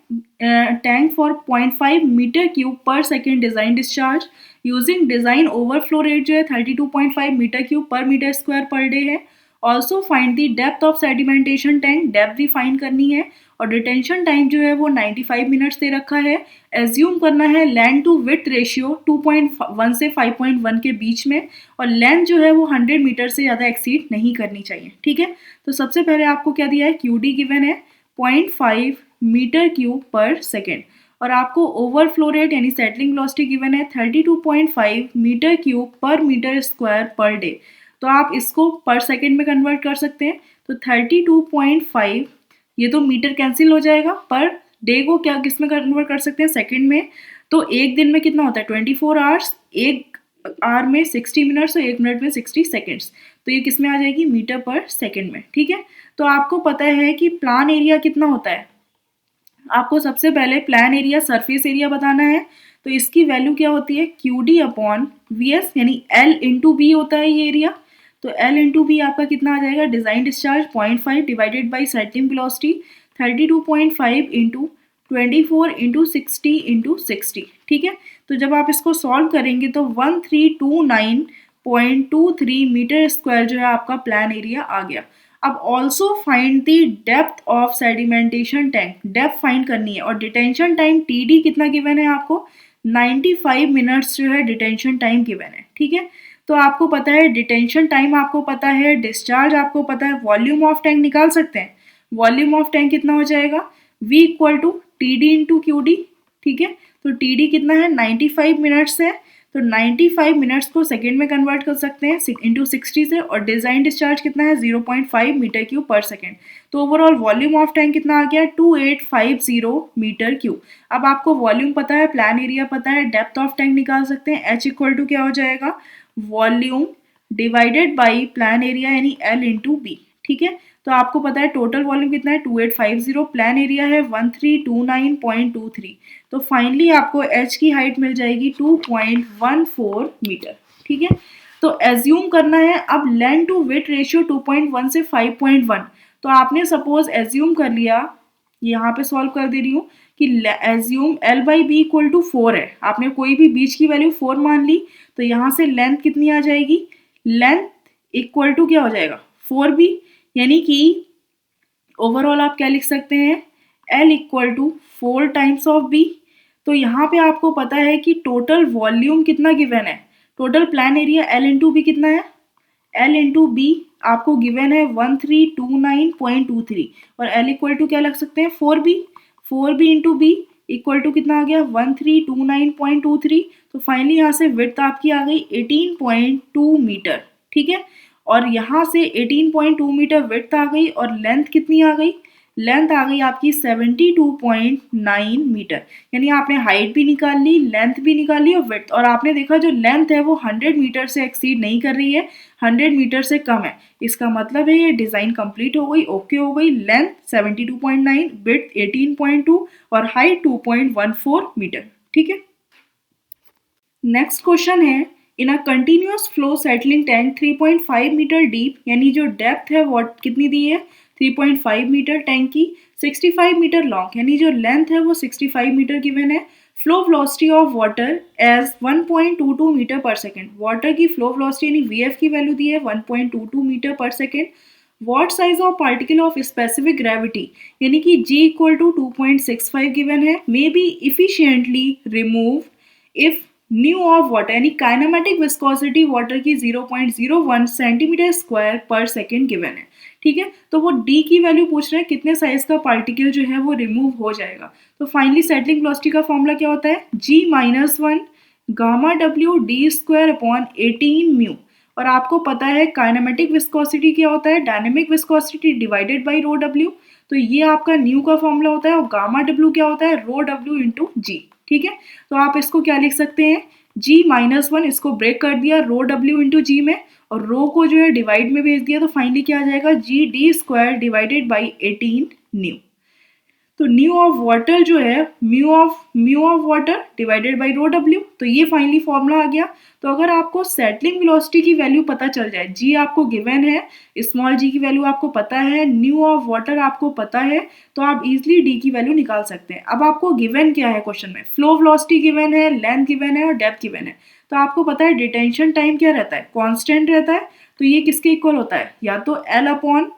टैंक फॉर 0.5 मीटर क्यूब पर second design discharge using design overflow rate जो है 32.5 मीटर क्यूब पर मीटर स्क्वायर पर डे है, also find the depth of sedimentation tank, depth भी find करनी है, और डिटेंशन टाइम जो है वो 95 मिनट्स दे रखा है। एज्यूम करना है लैंड टू विड्थ रेशियो 2.1 से 5.1 के बीच में, और लेंथ जो है वो 100 मीटर से ज़्यादा एक्सीड नहीं करनी चाहिए। ठीक है, तो सबसे पहले आपको क्या दिया है, क्यूडी गिवन है 0.5 मीटर क्यूब पर सेकेंड, और आपको ओवरफ्लो रेट यानी सेटलिंग वेलोसिटी गिवन है 32.5 मीटर क्यूब पर मीटर स्क्वायर पर डे। तो आप इसको पर सेकेंड में कन्वर्ट कर सकते हैं। तो 32.5, ये तो मीटर कैंसिल हो जाएगा, पर डे को क्या किस में कन्वर्ट कर सकते हैं, सेकेंड में। तो एक दिन में कितना होता है 24 आवर्स, एक आवर में 60 मिनट्स और एक मिनट में 60 सेकेंड्स। तो ये किस में आ जाएगी, मीटर पर सेकेंड में। ठीक है, तो आपको पता है कि प्लान एरिया कितना होता है, आपको सबसे पहले प्लान एरिया सरफेस एरिया बताना है। तो इसकी वैल्यू क्या होती है, Q D upon V S, यानी एल इंटू बी होता है ये एरिया। तो एल इंटू बी आपका कितना आ जाएगा, design discharge 0.5 divided by settling velocity 32.5 into 24 into 60 into 60। ठीक है, तो जब आप इसको सॉल्व करेंगे तो 1329.23 मीटर स्क्वायर जो है आपका प्लान एरिया आ गया। अब also find the depth of sedimentation tank, depth find करनी है, और डिटेंशन टाइम टी डी कितना गिवन है आपको, 95 मिनट्स जो है डिटेंशन टाइम गिवन है। ठीक है, तो आपको पता है डिटेंशन टाइम, आपको पता है डिस्चार्ज, आपको पता है वॉल्यूम ऑफ टैंक निकाल सकते हैं। वॉल्यूम ऑफ टैंक कितना हो जाएगा, V equal to T D into Q D. ठीक है, तो टी डी कितना है, 95 मिनट्स है, तो 95 मिनट्स को सेकेंड में कन्वर्ट कर सकते हैं इंटू 60 से, और डिजाइन डिस्चार्ज कितना है 0.5 मीटर क्यूब पर सेकेंड। तो ओवरऑल वॉल्यूम ऑफ टैंक कितना आ गया, 2850 मीटर क्यूब। अब आपको वॉल्यूम पता है, प्लान एरिया पता है, डेप्थ ऑफ टैंक निकाल सकते हैं। H इक्वल टू क्या हो जाएगा, volume divided by plan area यानी L इंटू बी। ठीक है, तो आपको पता है टोटल वॉल्यूम कितना है 2850, प्लान एरिया है 1329.23। तो फाइनली आपको H की हाइट मिल जाएगी 2.14 मीटर। ठीक है, तो एज्यूम करना है अब लेंथ टू विड्थ रेशियो 2.1 से 5.1। तो आपने सपोज एज्यूम कर लिया, यहाँ पे सॉल्व कर दे रही हूँ कि assume L by B equal to 4 है, आपने कोई भी बीच की वैल्यू 4 मान ली, तो यहाँ से लेंथ कितनी आ जाएगी, लेंथ इक्वल टू क्या हो जाएगा 4b, यानी कि ओवरऑल आप क्या लिख सकते हैं, L equal to 4 times of B। तो यहाँ पे आपको पता है कि टोटल वॉल्यूम कितना गिवन है, total plan area L into B कितना है, L इंटू बी आपको गिवन है 1329.23, और L इक्वल टू क्या लग सकते हैं 4b, 4b into B equal to कितना आ गया 1329.23। तो फाइनली यहाँ से विड्थ आपकी आ गई 18.2 मीटर। ठीक है, और यहाँ से 18.2 मीटर विड्थ आ गई, और लेंथ कितनी आ गई, लेंथ आ गई आपकी 72.9 मीटर। यानी आपने हाइट भी निकाल ली, लेंथ भी निकाल ली, और विड्थ, और आपने देखा जो लेंथ है वो 100 मीटर से एक्सीड नहीं कर रही है, 100 मीटर से कम है। इसका मतलब है ये डिज़ाइन कंप्लीट हो गई, ओके हो गई। लेंथ 72.9, विड्थ 18.2 और हाइट 2.14 मीटर। ठीक है, नेक्स्ट क्वेश्चन है, in a continuous flow settling tank 3.5 metre deep, यानी जो डेप्थ है वो कितनी दी है 3.5 मीटर, टैंक की 65 मीटर लॉन्ग, यानी जो लेंथ है वो 65 मीटर गिवन है। Flow velocity of water as 1.22 meter per second, water की फ्लो वेलोसिटी यानी वीएफ की वैल्यू दी है 1.22 meter per second. What size of particle of specific gravity, यानी कि G इक्वल टू 2.65 गिवन है, may be efficiently remove if nu of water, यानी kinematic viscosity water की 0.01 centimeter square per second given है। ठीक है, तो वो D की वैल्यू पूछ रहे हैं, कितने साइज का पार्टिकल जो है वो रिमूव हो जाएगा। तो फाइनली सेटलिंग वेलोसिटी का फॉर्मूला क्या होता है, G-1 gamma W D square upon 18 mu, और आपको पता है काइनेमेटिक विस्कोसिटी क्या होता है, dynamic viscosity divided by rho W। तो ये आपका न्यू का फॉर्मूला होता है, और गामा W क्या होता है, रो W इंटू G। ठीक है, तो आप इसको क्या लिख सकते हैं, G-1, इसको ब्रेक कर दिया रो W इंटू G में, और रो को जो है डिवाइड में भेज दिया, तो फाइनली क्या आ जाएगा G D square divided by 18 new. तो न्यू ऑफ वाटर जो है mu of water divided by rho W, तो ये फाइनली फॉर्मूला आ गया। तो अगर आपको सेटलिंग वेलोसिटी की वैल्यू पता चल जाए, जी आपको गिवन है, स्मॉल जी की वैल्यू आपको पता है, न्यू ऑफ वाटर आपको पता है, तो आप इजीली डी की वैल्यू निकाल सकते हैं। अब आपको गिवन क्या है क्वेश्चन में, फ्लो वेलोसिटी गिवन है, लेंथ गिवन है और डेप्थ गिवन है। तो आपको पता है डिटेंशन टाइम क्या रहता है, कांस्टेंट रहता है। तो ये किसके इक्वल होता है, या तो L upon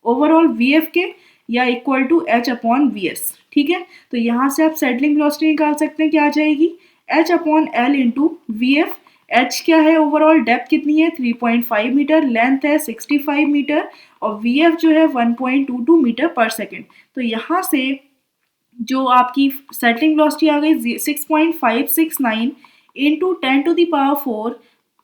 overall V F के या equal to H upon V S. ठीक है, तो यहाँ से आप सेटलिंग वेलोसिटी निकाल सकते हैं, क्या आ जाएगी H upon L into V F. H क्या है, ओवरऑल डेप्थ कितनी है 3.5 मीटर, लेंथ है 65 मीटर और वी एफ जो है 1.22 मीटर पर सेकेंड। तो यहाँ से जो आपकी सेटलिंग वेलोसिटी आ गई 6.569 इंटू 10⁻⁴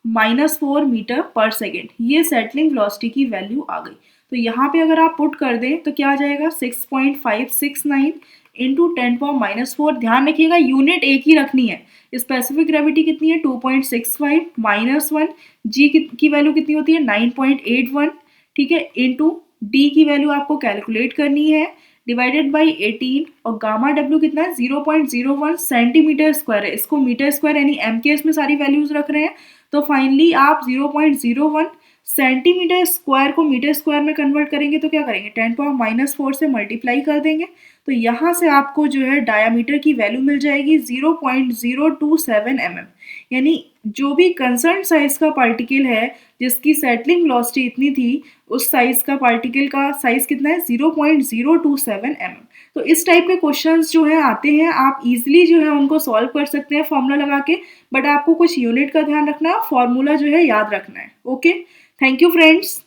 -4 मीटर पर सेकेंड, ये सेटलिंग वेलोसिटी की वैल्यू आ गई। तो यहाँ पे अगर आप पुट कर दें तो क्या आ जाएगा 6.569 इंटू 10⁻⁴। ध्यान रखिएगा यूनिट एक ही रखनी है। स्पेसिफिक ग्रेविटी कितनी है 2.65 -1, जी की वैल्यू कितनी होती है 9.81। ठीक है, इंटू डी की वैल्यू आपको कैलकुलेट करनी है डिवाइडेड बाई 18 और गामा डब्ल्यू कितना है 0.01 सेंटीमीटर स्क्वायर है। इसको मीटर स्क्वायर यानी एमकेएस में सारी वैल्यूज रख रहे हैं। तो फाइनली आप 0.01 सेंटीमीटर स्क्वायर को मीटर स्क्वायर में कन्वर्ट करेंगे तो क्या करेंगे 10⁻⁴ से मल्टीप्लाई कर देंगे। तो यहाँ से आपको जो है डायामीटर की वैल्यू मिल जाएगी 0.027 mm। यानी जो भी कंसर्न साइज का पार्टिकल है जिसकी सेटलिंग वेलोसिटी इतनी थी, उस साइज का पार्टिकल का साइज कितना है 0.027 mm। तो इस टाइप के क्वेश्चंस जो है आते हैं, आप इजीली जो है उनको सॉल्व कर सकते हैं फॉर्मूला लगा के, बट आपको कुछ यूनिट का ध्यान रखना है, फॉर्मूला जो है याद रखना है। Okay, thank you friends.